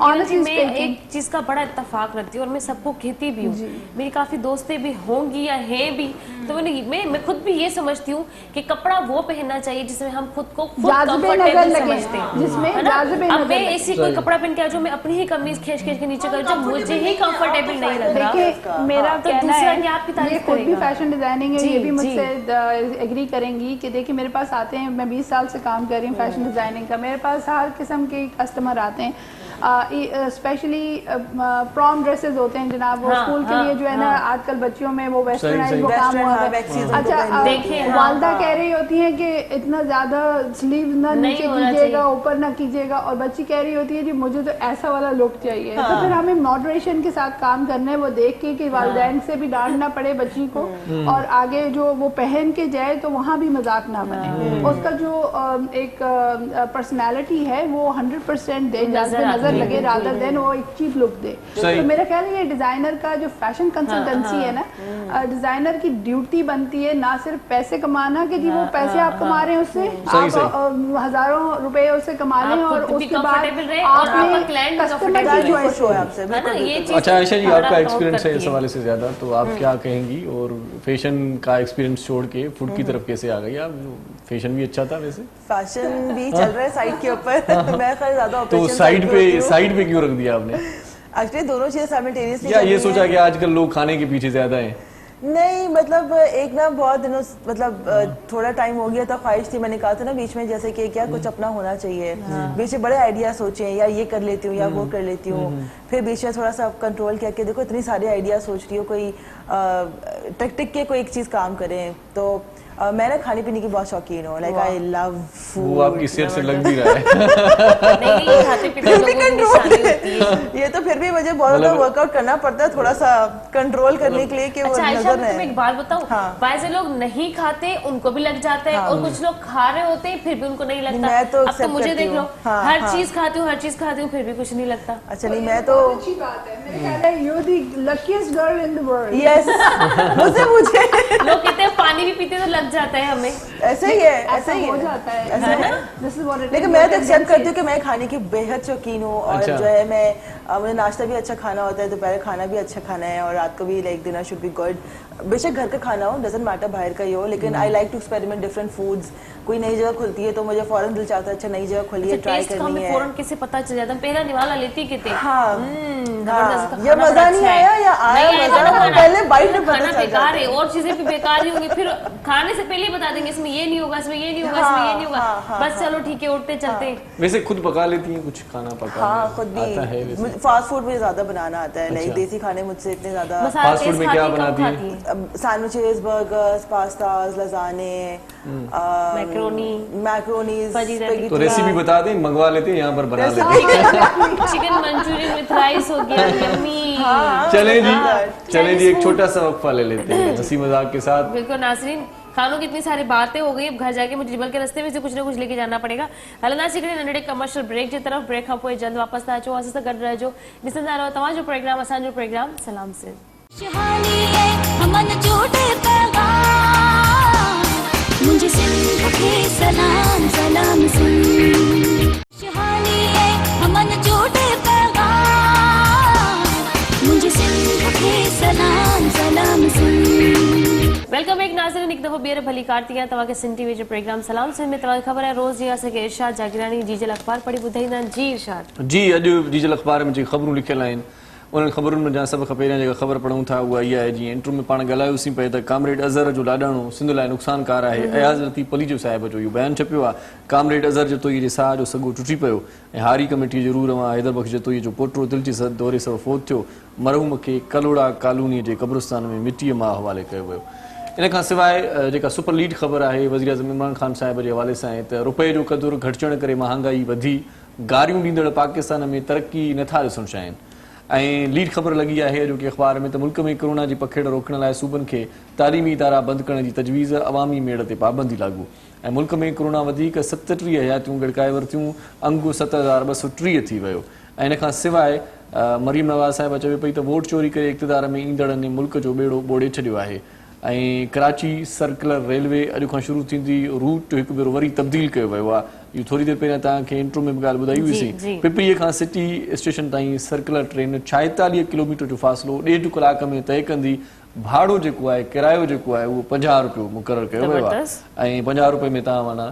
मैं एक चीज का बड़ा इत्तेफाक रखती हूँ और मैं सबको कहती भी हूँ, मेरी काफी दोस्तें भी होंगी या हैं भी, तो मैं खुद भी ये समझती हूँ कि कपड़ा वो पहनना चाहिए जिसमें हम खुद को कंफर्टेबल समझते हैं। अब मैं ऐसी कोई कपड़ा पहन के आ जो मैं अपनी ही कमीज खींच के नीचे कर, जो मुझे ही कंफर्टेबल नहीं लग रहा। देखिए मेरा तो कहना है, ये खुद भी फैशन डिजाइनिंग है, ये भी मुझसे एग्री करेंगी कि देखिए मेरे पास आते हैं, मैं 20 साल से काम कर रही हूँ फैशन डिजाइनिंग का, मेरे पास हर किस्म के कस्टमर आते हैं। स्पेशली प्रॉम ड्रेसेस होते हैं जनाब, वो स्कूल के लिए जो है ना आजकल बच्चियों में वो वेस्टर्नाइज वो काम हुआ है। अच्छा, वालदा कह रही होती है कि इतना ज्यादा स्लीव ना नीचे कीजिएगा, ऊपर ना कीजिएगा, और बच्ची कह रही होती है जी मुझे तो ऐसा वाला लुक चाहिए। तो फिर हमें मॉडरेशन के साथ काम करना है, वो देख के कि वालिदैन से भी डांट ना पड़े बच्ची को, और आगे जो वो पहन के जाए तो वहाँ भी मजाक ना बने। उसका जो एक पर्सनैलिटी है वो 100% दे, नजर लगे रादर देन वो एक चीप लुक दे। तो मेरा ख्याल है ये डिजाइनर का जो फैशन कंसल्टेंसी है ना, डिजाइनर की ड्यूटी बनती है ना सिर्फ पैसे कमाना कि जी वो पैसे आप कमा रहे हैं उससे, आप हजारों रुपए उससे कमा लें और उसके बाद आपने कस्टमर की चॉइस हो आपसे। अच्छा आयशा जी, आपका एक्सपीरियंस है इस हवाले से ज्यादा, तो आप क्या कहेंगी? और फैशन का एक्सपीरियंस छोड़ के फूड की तरफ कैसे आ गई आप? फैशन भी अच्छा था वैसे, फैशन भी चल रहा है साइड के ऊपर। मैं खैर ज्यादा तो साइड पे क्यों रख दिया आपने? एक्चुअली दोनों चीजें साइमल्टेनियसली, या ये सोचा कि आजकल लोग खाने के पीछे ज्यादा हैं? नहीं, मतलब एक ना बहुत दिनों मतलब थोड़ा टाइम हो गया था, ख्वाहिश थी, मैंने कहा था ना बीच में जैसे कि क्या कुछ अपना होना चाहिए। बीच में बड़े आइडिया सोचे, या ये कर लेती हूँ या वो कर लेती हूँ, फिर बीच में थोड़ा सा कंट्रोल किया कि देखो इतनी सारी आइडिया सोच रही हो, कोई टिक के कोई एक चीज काम करें। तो मैं ना खाने पीने की बहुत शौकीन हूँ, लाइक आई लव फूड। वो आपकी सेहत से लग भी रहा है। नहीं, खाते पीते लोगों की निशानी होती है। ये तो फिर भी मुझे बहुत ज्यादा वर्कआउट करना पड़ता है थोड़ा सा कंट्रोल करने के लिए कि वो नजर मैं एक बात बताऊं, वैसे लोग नहीं खाते उनको भी लग जाता है, और कुछ लोग खा रहे होते हैं फिर भी उनको नहीं लगता। मैं तो अब तो मुझे देख लो, हर चीज खाती हूँ फिर भी कुछ नहीं लगता। अच्छा नहीं, मैं तो अच्छी बात है, मेरे ख्याल है you the luckiest girl in the world. Yes, मुझे लोग कहते हैं पानी भी पीते तो लग जाता है हमें, ऐसे ही है, ऐसे ही हो जाता है। लेकिन मैं तो एक्सेप्ट करती हूँ कि मैं खाने की बेहद शौकीन हूँ, और जो है मैं मुझे नाश्ता भी अच्छा खाना होता है, दोपहर खाना भी अच्छा खाना है, और रात को भी like dinner should be good. बेशक घर का खाना हो, डजंट मैटर बाहर का ही हो, लेकिन I like to experiment different foods. कोई नई जगह खुलती है तो मुझे फौरन दिल चाहता है अच्छा नई जगह खुली है, ट्राई करनी है। फौरन कैसे पता चल जाता है? पहला निवाला लेती कितने ये मजा नहीं आया या आया मजा, पहले बाइट में पता चल बेकार है, और चीजें भी बेकार ही होंगी, फिर खाने से पहले ही बता देंगे इसमें ये नहीं होगा, इसमें ये नहीं होगा, इसमें ये नहीं होगा, बस चलो ठीक है उठते चलते। वैसे खुद पका लेती हैं कुछ खाना? पका हाँ, खुद भी। फास्ट फूड मुझे ज्यादा बनाना आता है, लाइक देसी खाने मुझसे इतने ज्यादा। फास्ट फूड में क्या बनाती है? Sandwiches, burgers, pastas, lasagne, macaronis. तो रेसिपी बता दें, मंगवा लेते हैं, यहाँ पर बना लेते हैं। चिकन मंचूरियन विद राइस हो गया, यम्मी। चलें जी एक छोटा सा वक्फा ले लेते हैं हंसी मजाक के साथ। बिल्कुल नाज़रीन, खानों की इतनी सारी बातें हो गई, अब घर जाके मुझे जिबल के रास्ते में से कुछ ना कुछ लेके जाना पड़ेगा। हलंदा सीकरे नंढड़े कमर्शियल ब्रेक की तरफ, ब्रेक खां पोइ जल्द वापस था अचो, असां सां गॾु रहिजो, ॾिसंदा रहो तव्हांजो प्रोग्राम, असांजो प्रोग्राम सलाम से। मुझे सिंध के सलाम सलाम सुन, हमन जोड़े पैगाम, मुझे सिंध के सलाम सलाम सुन। वेलकम बैक नाज़रीन, एक दफ़ो ॿीहर भली कारती आहियां तव्हांखे सिंध टीवी जो प्रोग्राम सलाम सिंध में। तव्हांखे ख़बर आहे रोज़ जीअं असांखे इरशाद जागीरानी जीजल अख़बार पढ़ी ॿुधाईंदा आहिनि। जी इरशाद जी, अॼु जीजल अख़बार में जेकी ख़बरूं लिखियल आहिनि उन्हनि ख़बरुनि में जा सभु खां पहिरियां जेका ख़बर पढ़ूं था उहा इहा आहे, जीअं इंट्रो में पाण ॻाल्हायोसीं पिए त कामरेड अज़हर जो लाॾाणो सिंध लाइ नुक़सानकार आहे। अयाज़ लतीफ़ पलीजो साहिब जो इहो बयानु छपियो आहे। कामरेड अज़हर जतोई जे साह जो सॻो टुटी पियो ऐं हारी कमेटी जे रूह रवां हैदर बख़्श जतोई जो पोटो दिलि जे दौरे सां फ़ौत थियो। मरहूम खे कलोड़ा कॉलोनीअ जे क़ब्रिस्तान में मिटीअ मां हवाले कयो वियो। इन खां सवाइ जेका सुपर लीड ख़बर आहे वज़ीर आज़म इमरान ख़ान साहिब जे हवाले सां आहे त रुपए जो क़दुरु घटिजण करे महांगाई वधी, गारियूं ॾींदड़ पाकिस्तान में तरक़ी नथा ॾिसणु चाहिनि। ऐं लीड ख़बर लॻी आहे अॼोके अख़बार में त मुल्क में कोरोना जी पखेड़ रोकण लाइ सूबनि खे तालीमी इदारा बंदि करण जी तजवीज़, अवामी मेड़ ते पाबंदी लागू। ऐं मुल्क में कोरोना वधीक 37 हयातियूं गड़काए वरितियूं, अंगु 7230 थी वियो। ऐं इन खां सवाइ मरीम नवाज़ साहिबा चवे पई त वोट चोरी करे इक़्तिदार में ईंदड़नि मुल्क जो ॿेड़ो ॿोड़े छॾियो आहे। ऐं कराची सर्कुलर रेलवे अॼु खां शुरू थींदी, रूट हिकु भेरो वरी तब्दील कयो वियो आहे। इहो थोरी देरि पहिरियां तव्हांखे इंट्रो में बि ॻाल्हि ॿुधाई हुईसीं। पिपरीअ खां सिटी स्टेशन ताईं सर्कुलर ट्रेन 46 किलोमीटर जो फ़ासिलो 1.5 कलाक में तय कंदी। भाड़ो जेको आहे, किरायो जेको आहे उहो 50 रुपयो मुक़ररु कयो वियो आहे ऐं 50 रुपए में तव्हां माना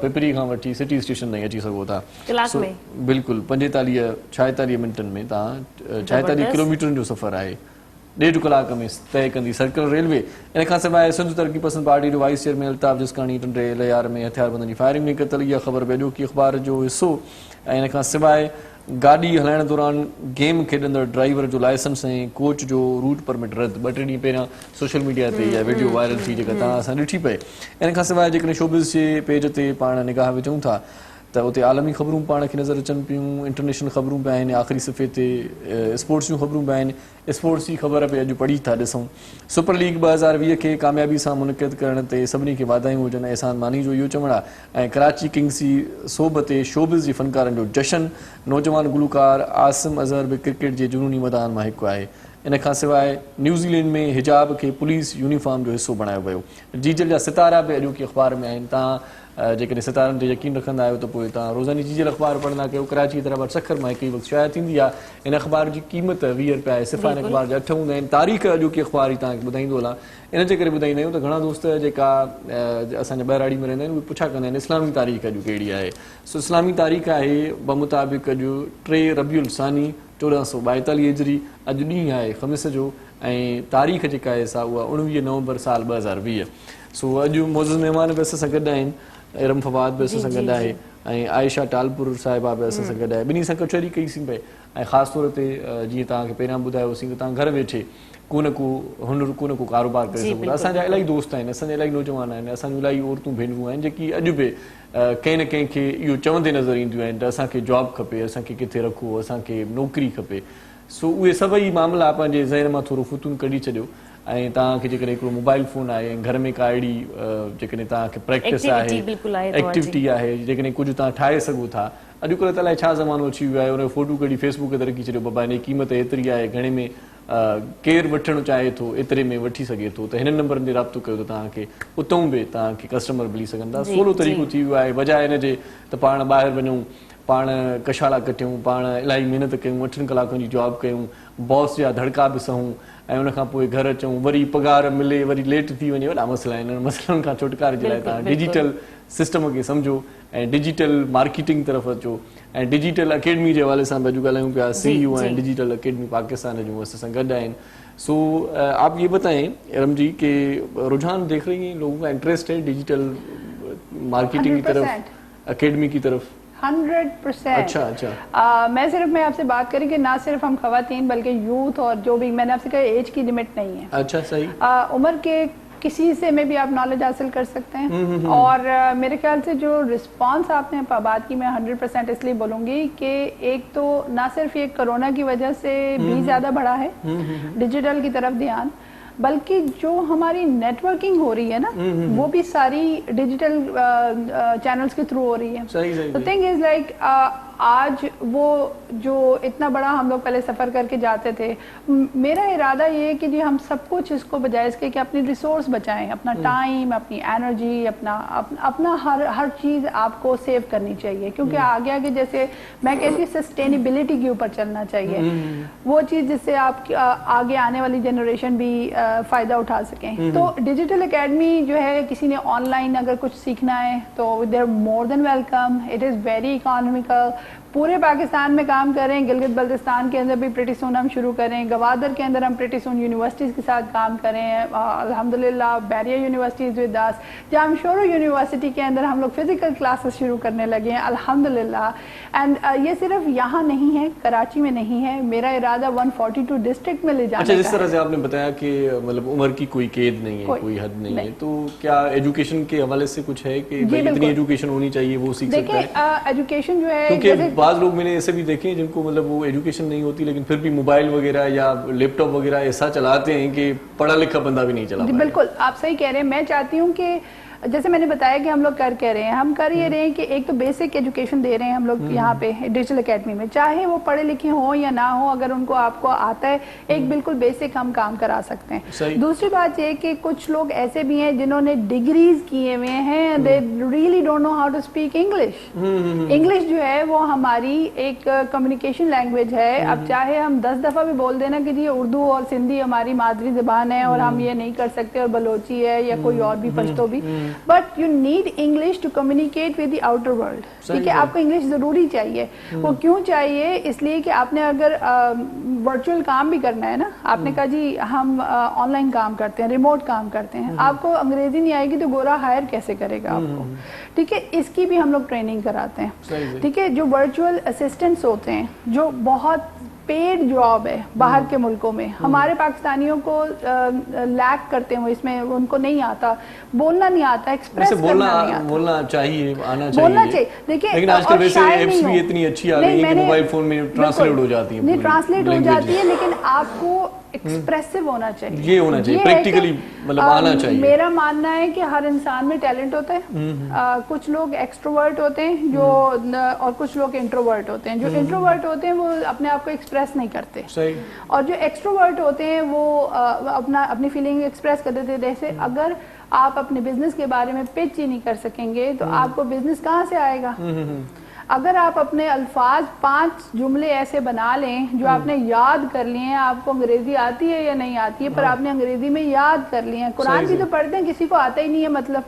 पिपरी खां वठी सिटी स्टेशन ताईं अची सघो था बिल्कुलु 46 मिंटनि में। तव्हां 46 किलोमीटरनि जो सफ़र आहे, 1.5 कलाक में तय कंदी सर्कुलर रेलवे। इन खां सवाइ सिंध तरक़ी पसंद पार्टी जो वाइस चेयरमैन अल्ताफ़ जसकानी टंडे लयार में हथियारबंदनि जी फायरिंग में क़तल, इहा ख़बर बि अॼोकी अख़बार जो हिसो। ऐं इन खां सवाइ गाॾी हलाइण दौरान गेम खेॾंदड़ ड्राइवर जो लाइसेंस ऐं कोच जो रूट परमिट रद्द 2-3 ॾींहं पहिरियां सोशल मीडिया ते इहा वीडियो वायरल थी जेका तव्हां असां ॾिठी पए। इन खां सवाइ जेकॾहिं शोबिज़ जे पेज ते पाण निगाह विझूं था त उते आलमी ख़बरूं पाण खे नज़र अचनि पियूं, इंटरनेशनल ख़बरूं पिया आहिनि, आख़िरी सफ़े ते स्पोर्ट्स जूं ख़बरूं पिया आहिनि। स्पोर्ट्स जी ख़बर बि अॼु पढ़ी था ॾिसूं। सुपर लीग 2020 खे कामयाबी सां मुनक़िद करण ते सभिनी खे वाधायूं हुजनि, एहसान मानी जो इहो चवणु आहे। ऐं कराची किंग्स जी सोभ ते शोबिज़ जे फ़नकारनि जो जशन, नौजवान गुलकार आसिम अज़हर बि क्रिकेट जे जुनूनी मैदान मां हिकु आहे। इन खां सवाइ न्यूज़ीलैंड में हिजाब खे पुलिस यूनिफॉर्म जो हिसो बणायो वियो। जीजल जा सितारा बि अॼोकी अख़बार में आहिनि। तव्हां जेकॾहिं सितारनि ते यकीन रखंदा आहियो त पोइ तव्हां रोज़ानी जीजल अख़बार पढ़ंदा कयो। कराची तरफ़ सखर मां हिकु वक़्तु शाया थींदी आहे। इन अख़बार जी क़ीमत 20 रुपया आहे। सिफ़ा इन अख़बार जा 8 हूंदा आहिनि। तारीख़ अॼोकी अख़बार ई तव्हांखे ॿुधाईंदो हलां। इन जे करे ॿुधाईंदा आहियूं त घणा दोस्त जेका असांजा ॿाहिराड़ी में रहंदा आहिनि उहे पुछा कंदा आहिनि इस्लामी तारीख़ अॼु कहिड़ी आहे। सो इस्लामी तारीख़ आहे बमुताबिक़ अॼु 3 रबीउल सानी 1442 हिजरी। अॼु ॾींहुं आहे ख़मीस जो ऐं तारीख़ जेका आहे सा उहा 19 नवंबर साल 2020। सो अॼु मौजूद महिमान बि असां सां गॾु आहिनि। इरम फवाद बि असां सां गॾु आहे ऐं आयशा टालपुर साहिबा बि असां सां गॾु आहे। ॿिन्ही सां कचहरी कईसीं पई ऐं ख़ासि तौर ते जीअं तव्हांखे पहिरियां ॿुधायोसीं त तव्हां घर वेठे को न को हुनर को न को कारोबार करे सघो था। असांजा इलाही दोस्त आहिनि, असांजा इलाही नौजवान आहिनि, असांजूं इलाही औरतूं भेनरूं आहिनि जेकी अॼु बि कंहिं न कंहिंखे इहो चवंदे नज़र ईंदियूं आहिनि त असांखे जॉब खपे, असांखे किथे रखो, असांखे नौकिरी खपे। सो उहे सभई मामला पंहिंजे ज़हन मां थोरो फुतून कढी छॾियो ऐं तव्हांखे जेकॾहिं हिकिड़ो मोबाइल फ़ोन आहे ऐं घर में का अहिड़ी जेकॾहिं तव्हांखे प्रैक्टिस आहे, एक्टिविटी आहे, जेकॾहिं कुझु तव्हां ठाहे सघो था। अॼुकल्ह त अलाए छा ज़मानो अची वियो आहे, उन फोटो कढी फेसबुक ते रखी छॾियो, बाबा हिन जी क़ीमत एतिरी आहे, घणे में केरु वठणु चाहे थो एतिरे में वठी सघे थो, त हिन नंबर ते राब्तो कयो त तव्हांखे उतां बि तव्हांखे कस्टमर मिली सघंदा। सवलो तरीक़ो थी वियो आहे, बजाए हिन जे त पाण ॿाहिरि वञूं, पाण कशाला कटियूं, पाण इलाही महिनत कयूं, 8 कलाकनि जी जॉब कयूं, बॉस जा धड़का बि सहूं ऐं उनखां पोइ घर अचूं, वरी पघार मिले, वरी लेट थी वञे, वॾा मसइला आहिनि। इन्हनि मसइलनि खां छुटकारे जे लाइ तव्हां डिजिटल सिस्टम खे सम्झो ऐं डिजिटल मार्केटिंग तरफ़ अचो ऐं डिजिटल अकेडमी जे हवाले सां बि अॼु ॻाल्हायूं पिया। CEO ऐं डिजिटल अकेडमी पाकिस्तान जूं असां सां गॾु आहिनि। सो आप ये बताएं इरम जी कि रुझान देख रही हैं, लोगों का इंटरेस्ट है डिजिटल मार्केटिंग की तरफ, अकेडमी की तरफ? 100%। अच्छा। मैं आपसे बात करी कि ना सिर्फ हम खवातीन बल्कि यूथ और जो भी, मैंने आपसे कहा एज की लिमिट नहीं है। अच्छा, सही। उम्र के किसी से में भी आप नॉलेज हासिल कर सकते हैं। और मेरे ख्याल से जो रिस्पांस आपने बात की, मैं 100% इसलिए बोलूँगी कि एक तो ना सिर्फ ये कोरोना की वजह से भी ज़्यादा बढ़ा है डिजिटल की तरफ ध्यान, बल्कि जो हमारी नेटवर्किंग हो रही है ना, वो भी सारी डिजिटल चैनल्स के थ्रू हो रही है। तो थिंग इज लाइक आज वो जो इतना बड़ा हम लोग पहले सफ़र करके जाते थे, मेरा इरादा ये है कि जी हम सब कुछ इसको बजाय इसके कि अपनी रिसोर्स बचाएं, अपना टाइम, अपनी एनर्जी, अपना हर चीज़ आपको सेव करनी चाहिए, क्योंकि आगे आगे जैसे मैं कहती हूँ सस्टेनेबिलिटी के ऊपर चलना चाहिए, वो चीज़ जिससे आप आगे आने वाली जनरेशन भी फ़ायदा उठा सकें। तो डिजिटल एकेडमी जो है, किसी ने ऑनलाइन अगर कुछ सीखना है तो they are more than welcome. It is very economical. पूरे पाकिस्तान में काम करें, गिलगित बल्तिस्तान के अंदर भी प्रीटी सून हम शुरू करें, गवादर के अंदर हम प्रीटी सून यूनिवर्सिटीज़ के साथ काम करें, अल्हम्दुलिल्लाह Bairiya university with us, Jamshoro university के अंदर हम लोग फिजिकल क्लासेस शुरू करने लगे हैं अल्हम्दुलिल्लाह। एंड ये सिर्फ यहाँ नहीं है, कराची में नहीं है, मेरा इरादा 142 डिस्ट्रिक्ट में ले जाने का है। जिस तरह से आपने बताया कि मतलब उम्र की कोई कैद नहीं है, कोई हद नहीं है, तो क्या एजुकेशन के हवाले से कुछ है कि इतनी एजुकेशन होनी चाहिए वो सीख सकता है? देखिए एजुकेशन जो है, क्योंकि बाज़ लोग मैंने ऐसे भी देखे हैं जिनको मतलब वो एजुकेशन नहीं होती लेकिन फिर भी मोबाइल वगैरह या लैपटॉप वगैरह ऐसा चलाते हैं कि पढ़ा लिखा बंदा भी नहीं चला पाएगा। बिल्कुल आप सही कह रहे हैं। मैं चाहती हूँ कि जैसे मैंने बताया कि हम लोग कर रहे हैं, हम कर ये रहे हैं कि एक तो बेसिक एजुकेशन दे रहे हैं हम लोग यहाँ पे डिजिटल एकेडमी में, चाहे वो पढ़े लिखे हों या ना हो, अगर उनको आपको आता है एक बिल्कुल बेसिक हम काम करा सकते हैं। दूसरी बात ये कि कुछ लोग ऐसे भी हैं जिन्होंने डिग्रीज किए हुए हैं, they really don't know how to speak English. English जो है वो हमारी एक कम्युनिकेशन लैंग्वेज है। अब चाहे हम 10 दफ़ा भी बोल देना कि जी उर्दू और सिंधी हमारी मादरी ज़बान है और हम ये नहीं कर सकते, और बलोची है या कोई और भी पश्तो भी, but you need English to communicate with the outer world. ठीक है, आपको इंग्लिश ज़रूरी चाहिए. वो क्यों चाहिए? इसलिए कि आपने अगर वर्चुअल काम भी करना है ना, आपने कहा जी हम ऑनलाइन काम करते हैं, रिमोट काम करते हैं, आपको अंग्रेजी नहीं आएगी तो गोरा हायर कैसे करेगा आपको? ठीक है, इसकी भी हम लोग ट्रेनिंग कराते हैं. ठीक है, जो वर्चुअल असिस्टेंट्स होते हैं, जो बहुत पेड जॉब है बाहर के मुल्कों में, हमारे पाकिस्तानियों को लैक करते हैं इसमें, उनको नहीं आता, बोलना नहीं आता, एक्सप्रेस करना नहीं आता. बोलना चाहिए, आना बोलना चाहिए. चाहिए. देखिए, लेकिन आजकल वैसे एप्स भी इतनी अच्छी आ गई है कि मोबाइल फोन में ट्रांसलेट हो जाती है. नहीं, ट्रांसलेट हो जाती है, लेकिन आपको एक्सप्रेसिव होना चाहिए. ये होना चाहिए, प्रैक्टिकली मतलब आना चाहिए. मेरा मानना है कि हर इंसान में टैलेंट होता है. कुछ लोग एक्सट्रोवर्ट होते हैं जो और कुछ लोग इंट्रोवर्ट होते हैं. जो इंट्रोवर्ट होते हैं वो अपने आप को एक्सप्रेस नहीं करते. सही. और जो एक्सट्रोवर्ट होते हैं वो अपनी फीलिंग एक्सप्रेस कर देते हैं. जैसे अगर आप अपने बिजनेस के बारे में पिच ही नहीं कर सकेंगे तो आपको बिजनेस कहाँ से आएगा? अगर आप अपने अल्फाज 5 जुमले ऐसे बना लें जो आपने याद कर लिए हैं, आपको अंग्रेजी आती है या नहीं आती है, पर आपने अंग्रेजी में याद कर लिए हैं. कुरान भी तो पढ़ते हैं, किसी को आता ही नहीं है मतलब,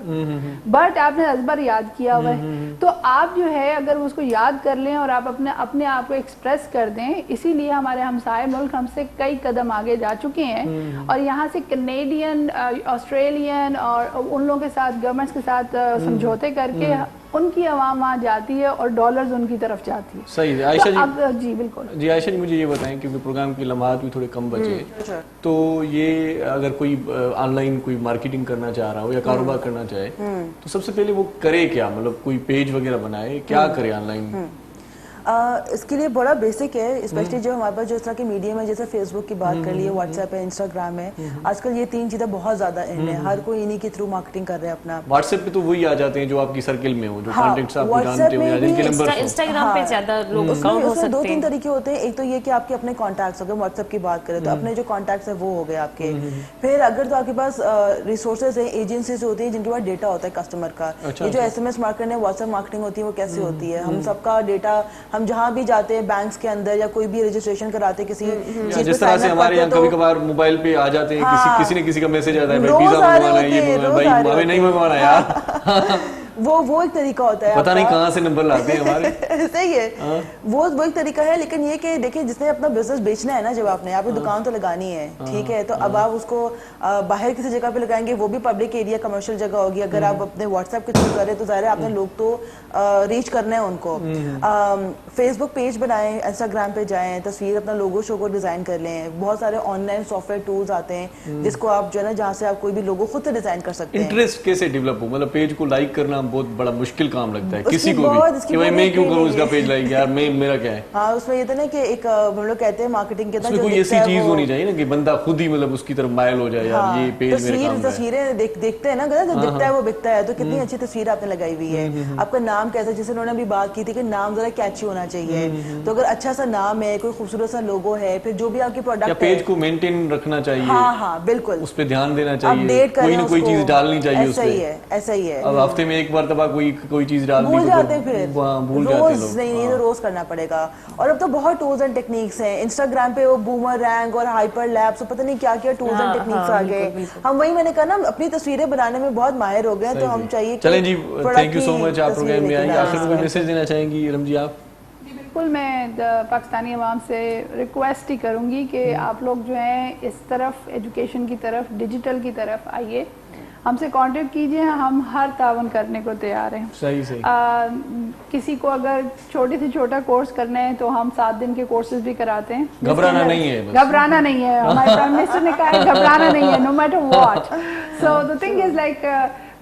बट आपने अजबर याद किया हुआ है. तो आप जो है अगर उसको याद कर लें और आप अपने आप को एक्सप्रेस कर दें, इसीलिए हमारे हमसाए मुल्क हमसे कई कदम आगे जा चुके हैं. और यहाँ से कैनेडियन, ऑस्ट्रेलियन और उन लोगों के साथ, गवर्नमेंट्स के साथ समझौते करके उनकी आवाम वहाँ जाती है और डॉलर्स उनकी तरफ जाती है. सही है. आयशा जी, जी बिल्कुल जी आयशा जी, मुझे ये बताएं क्योंकि प्रोग्राम के लम्हात भी थोड़े कम बचे, तो ये अगर कोई ऑनलाइन कोई मार्केटिंग करना चाह रहा हो या कारोबार करना चाहे तो सबसे पहले वो करे क्या? मतलब कोई पेज वगैरह बनाए, क्या करे ऑनलाइन? इसके लिए बड़ा बेसिक है, स्पेशली जो हमारे पास जिस तरह के मीडियम है, जैसे फेसबुक की बात कर लिए, व्हाट्सएप है, इंस्टाग्राम है, आजकल ये 3 चीजें बहुत ज्यादा इन है. हर कोई इन्हीं के थ्रू मार्केटिंग कर रहे हैं अपना. व्हाट्सएप पे तो वही आ जाते हैं जो आपकी सर्किल में हो, जो कॉन्टेक्ट्स आपको जानते हो या जिनके नंबर. इंस्टाग्राम पे ज्यादा लोग अकाउंट हो सकते हैं. 2-3 तरीके होते हैं. एक तो ये कि आपके अपने कॉन्टैक्ट्स हो गए, व्हाट्सएप की बात करें तो अपने जो कॉन्टैक्ट्स है वो हो गए आपके. फिर अगर तो आपके पास रिसोर्सेज है, एजेंसीज होती है जिनके पास डेटा होता है कस्टमर का. ये जो SMS मार्केटिंग है, व्हाट्सएप मार्केटिंग होती है, वो कैसे होती है? हम सबका डेटा, हम जहाँ भी जाते हैं बैंक्स के अंदर या कोई भी रजिस्ट्रेशन कराते किसी जिस तरह से हमारे यहाँ कभी कभार मोबाइल पे आ जाते हैं, किसी न किसी का मैसेज आता है, भाई पिज्जा मंगवाना है, ये भाई हमें नहीं मंगवाना यार. वो एक तरीका होता है, पता नहीं कहाँ से नंबर लाते हैं हमारे. सही है. वो एक तरीका है. लेकिन ये कि देखिए, जिसने अपना बिजनेस बेचना है ना, जब आपने यहाँ पे दुकान तो लगानी है, ठीक है, तो अब आप उसको बाहर किसी जगह पे लगाएंगे, वो भी पब्लिक एरिया, कमर्शियल जगह होगी. अगर आप अपने व्हाट्सएप के थ्रू करें तो जाहिर है आपने लोग तो रीच करना है उनको. फेसबुक पेज बनाएं, इंस्टाग्राम पे जाएं, तस्वीर अपना लोगो शो को डिजाइन कर लें. बहुत सारे ऑनलाइन सॉफ्टवेयर टूल्स आते हैं जिसको आप जो है ना, जहाँ से आप कोई भी लोगो खुद से डिजाइन कर सकते हैं. इंटरेस्ट कैसे डेवलप हो? मतलब पेज को लाइक करना बहुत बड़ा मुश्किल काम लगता है किसी को भी कि भाई मैं क्यों करूं इसका पेज लाइक, यार मेरा क्या है. हाँ, उसमें ये था ना कि एक हम लोग कहते हैं मार्केटिंग के अंदर कोई ऐसी चीज होनी चाहिए ना कि बंदा खुद ही मतलब उसकी तरफ मायल हो जाए, यार ये पेज मेरे काम का है. तस्वीरें देखते हैं ना, जो दिखता है वो बिकता है. तो कितनी अच्छी तस्वीर आपने लगाई हुई है. आपका नाम कैसा, जैसे उन्होंने अभी बात की थी कि नाम जरा कैची होना चाहिए. तो अगर अच्छा सा नाम है, कोई खूबसूरत सा लोगो है, फिर जो भी आपकी प्रोडक्ट है, पेज को मेंटेन रखना चाहिए. हाँ बिल्कुल, उस पर ध्यान देना चाहिए, कोई ना कोई चीज डालनी चाहिए. ऐसा ही है. अब हफ्ते में एक बार तब कोई चीज डाल दी भूल जाते हैं, फिर भूल जाते हैं लोग. नहीं तो रोज करना पड़ेगा. और अब तो बहुत टूल्स एंड टेक्निक्स हैं. इंस्टाग्राम पे वो बूमरैंग और हाइपर लैब्स, पता नहीं क्या क्या टूल्स एंड टेक्निक्स आ गए. हम वही मैंने कहा ना, अपनी तस्वीरें बनाने में बहुत माहिर हो गए. तो हम चाहिए. चलें जी, थैंक यू सो मच, आप प्रोग्राम में आई. आखिर में मैसेज देना चाहेंगी रम जी आप? बिल्कुल, मैं पाकिस्तानी अवाम से रिक्वेस्ट ही करूँगी कि आप लोग जो हैं इस तरफ, एजुकेशन की तरफ, डिजिटल की तरफ आइए, हमसे कांटेक्ट कीजिए. हम हर तावन करने को तैयार हैं. सही. किसी को अगर छोटे से छोटा कोर्स करना है तो हम 7 दिन के कोर्सेज भी कराते हैं. घबराना नहीं है. घबराना नहीं है. हमारे प्राइम मिनिस्टर ने कहा है घबराना नहीं है, no matter what. So the thing is like,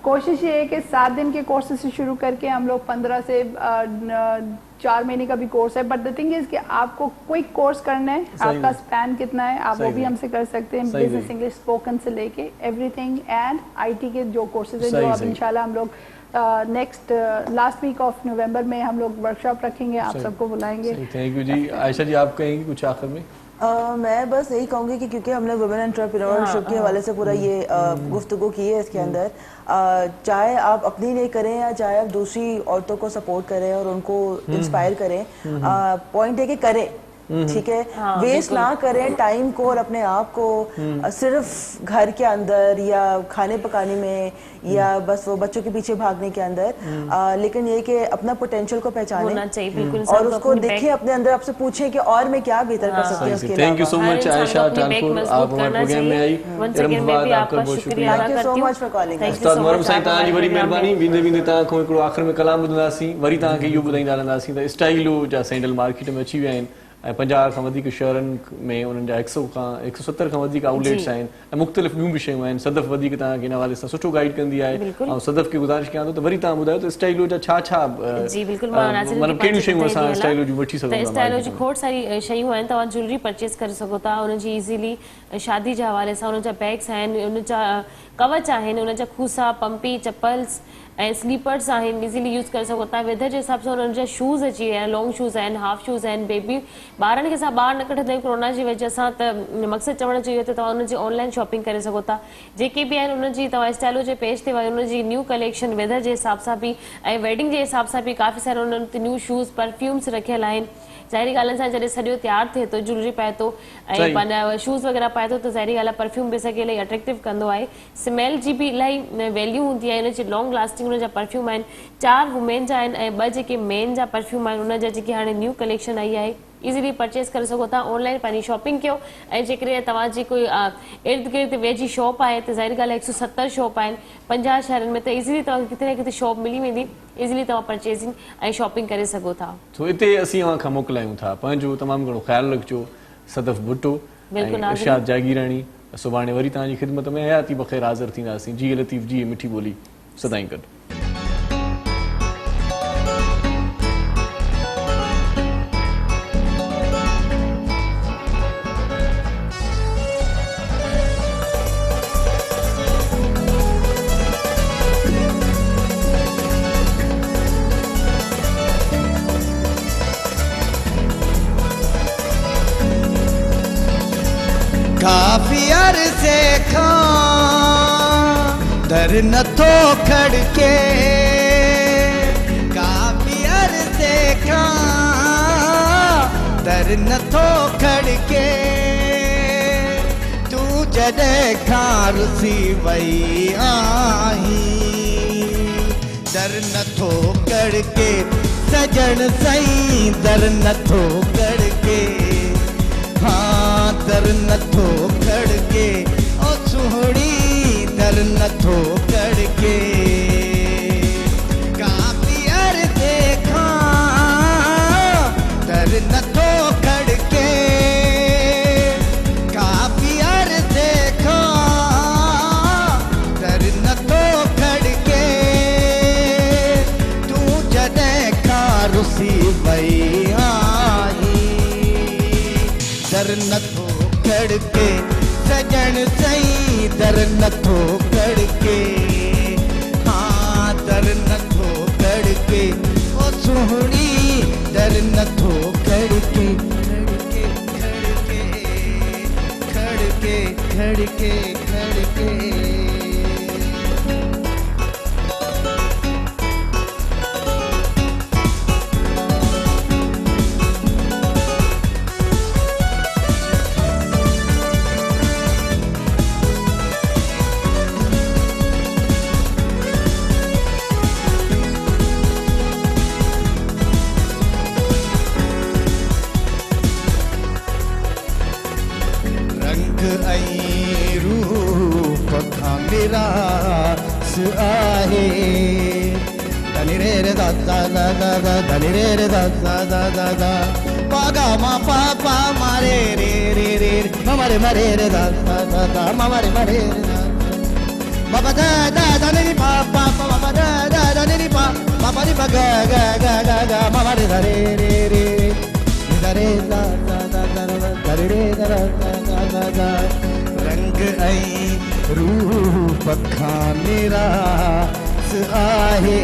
कोशिश ये है कि 7 दिन के कोर्सेज से शुरू करके हम लोग 15 से 4 महीने का भी कोर्स है. बट द थिंग इज कि आपको क्विक कोर्स करना है, आपका स्पैन कितना है, आप वो भी हमसे कर सकते हैं. बिजनेस इंग्लिश स्पोकन से लेके एवरीथिंग, एंड IT के जो कोर्सेज हैं, जो अब इंशाल्लाह हम लोग next last week of November में हम लोग वर्कशॉप रखेंगे, आप सबको बुलाएंगे. थैंक यू जी. आयशा जी, आप कहेंगे कुछ आखिर में? मैं बस यही कहूँगी कि क्योंकि हमने वुमेन एंटरप्रेन्योरशिप के हवाले से पूरा ये गुफ्तगू की है इसके अंदर, चाहे आप अपनी लिए करें या चाहे आप दूसरी औरतों को सपोर्ट करें और उनको इंस्पायर करें, पॉइंट है कि करें. ठीक है, वेस्ट ना करें टाइम को और अपने आप को सिर्फ घर के अंदर या खाने पकाने में या बस वो बच्चों के पीछे भागने के अंदर, लेकिन ये कि अपना पोटेंशियल को पहचानें और उसको देखें अपने अंदर, आपसे पूछें कि और मैं क्या बेहतर कर सकती हूँ उसके अलावा। Thank you so much Ayesha Thakur, आप हमारे प्रोग्राम में आई, आपका बहुत शुक्रिया। Thank you so much for calling. Ustad Moharram साईं, तव्हांजी वरी महिरबानी। वेंदे वेंदे तव्हां खां हिकिड़ो आख़िर में कलाम ॿुधंदासीं, वरी तव्हांखे इहो ॿुधाईंदा रहंदासीं त स्टाइलो जा सैंडल मार्केट में अची विया आहिनि ऐं 50 खां वधीक शहरनि में उन्हनि जा 170 खां वधीक आउटलेट्स आहिनि ऐं मुख़्तलिफ़ ॿियूं बि शयूं आहिनि। सदफ़ वधीक तव्हांखे इन हवाले सां सुठो गाइड कंदी आहे ऐं सदफ़ खे गुज़ारिश कयां थो त वरी तव्हां ॿुधायो त स्टाइलो जा छा छा मतिलबु कहिड़ियूं शयूं असां स्टाइलो जूं वठी सघूं था। स्टाइलो जी खोड़ सारी शयूं आहिनि, तव्हां ज्वेलरी परचेस करे सघो था उनजी इज़ीली, शादी जे हवाले सां उनजा बैग्स आहिनि, उनजा कवच आहिनि, उनजा खूसा, पंपी, चप्पल्स ऐं स्लीपर्स आहिनि, इज़ीली यूज़ करे सघो था। वेदर जे हिसाब सां उन्हनि जा शूज़ अची विया आहिनि, लॉन्ग शूज़ आहिनि, हाफ शूज़ आहिनि। बेबी ॿारनि खे असां ॿाहिरि न कढंदा आहियूं कोरोना जी वजह सां, त मक़सदु चवण जो इहो त तव्हां उनजी ऑनलाइन शॉपिंग करे सघो था। जेके बि आहिनि उनजी तव्हां स्टाइलो जे पेज ते वञी उनजी न्यू कलेक्शन वेदर जे हिसाब सां बि ऐं वेडिंग जे हिसाब सां बि काफ़ी सारा उन्हनि ते न्यू शूज़, परफ्यूम्स रखियल आहिनि। ज़ाहिरी ॻाल्हि सां जॾहिं सॼो तयारु थिए थो, ज्वेलरी पाए थो ऐं पंहिंजा शूज़ वग़ैरह पाए थो, त ज़ाहिरी ॻाल्हि आहे परफ्यूम बि असांखे इलाही अट्रैक्टिव कंदो आहे। स्मेल जी बि इलाही वैल्यू हूंदी आहे, उनजी लॉन्ग लास्टिंग उनजा परफ्यूम आहिनि। 4 वुमेन जा आहिनि ऐं 2 जेके मेन जा परफ्यूम आहिनि, उनजा जेकी हाणे न्यू कलेक्शन आई आहे, इज़ीली परचेस करे सघो था। ऑनलाइन पंहिंजी शॉपिंग कयो ऐं जेकॾहिं तव्हांजी कोई इर्द गिर्द वेझी शॉप आहे त ज़ाहिरी ॻाल्हि आहे 170 शॉप आहिनि 50 शहरनि में, त इज़ीली तव्हांखे किथे न किथे शॉप मिली वेंदी, इज़ीली तव्हां परचेसिंग ऐं शॉपिंग करे सघो था। तो हिते असीं अव्हां खां मोकिलायूं था, पंहिंजो तमामु घणो ख़्यालु रखिजो। सदफ़ भुट्टो ऐं इरशाद जागीराणी सुभाणे वरी तव्हांजी ख़िदमत में हयाती बख़ैर हाज़िर थींदासीं। जी लतीफ़ जी मिठी ॿोली सदाईं गॾु। काफ़ी अरसे खां दर नथो खड़के, काफ़ी अरसे खां दर नथो खड़के, तू जॾहिं खां रुसी वई आहीं दर नथो खड़के, सजण सईं दर नथो खड़के, हाँ दर नथो खड़के, ओ सुहणी दर नथो खड़के। काफ़ी अरसे खां दर नथो खड़के, काफ़ी अरसे खां दर नथो खड़के, तू जॾहिं खां रुसी वई दर नथो खड़के, सजण सईं दर नथो खड़के, हाँ दर नथो खड़के, ओ सुहणी दर नथो खड़के, खड़के खड़के खड़के खड़के। आहे धनी रे रे दा दा दा दा दा धनी रे रे दा दा दा दा दा पा गा मा पा पा मा रे रे रे रे मा मा रे रे दा दा दा दा मा मा रे रे दा मा पा दा दा दा नी पा पा पा मा दा दा दा नी पा मा पा नी पा गा गा गा गा गा मा मा रे रे रे रे दा रे दा दा दा दा दा रे दा दा दा दा रंग आई रूप खां निरास आहे,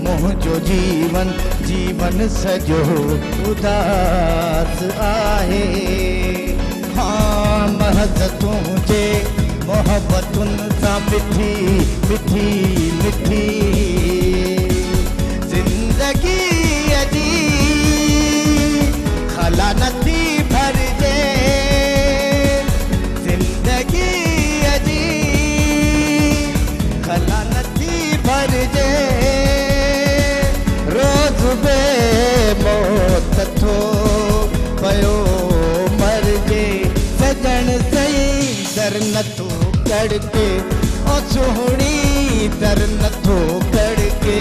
मुंहिंजो जीवन जीवन सॼो उदास आहे, हाँ महज़ तुंहिंजे मोहबतुनि सां मिठी मिठी मिठी ज़िंदगीअ जी दर नथो कड़के ओ सोहणी दर नथो कड़के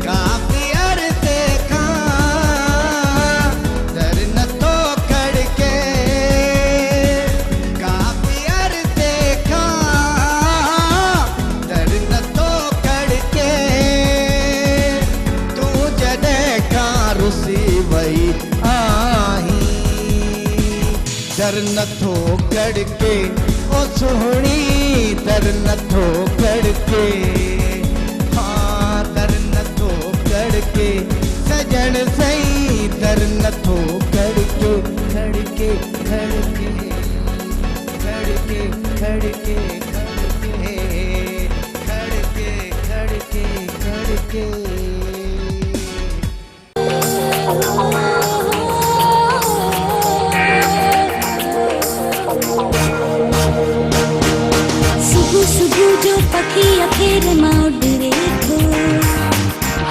काफी अरसे खां दर नथो कड़के काफी अरसे खां दर नथो कड़के तू जॾहिं खां रुसी वई आहीं दर नथो कड़के ओ सोहणी दर नथो कड़के हाँ दर नथो कड़के सजण सही दर नथो कड़के खड़के खड़के खड़के खड़के खड़के खड़के खड़के सुबह सुबह जो पखी अखेर मां उड़े थो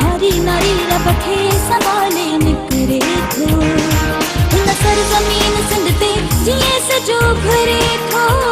हरी नारी रबखे संभाले निकरे थो हिन सरज़मीन सिंध ते जीअं सजो घरे थो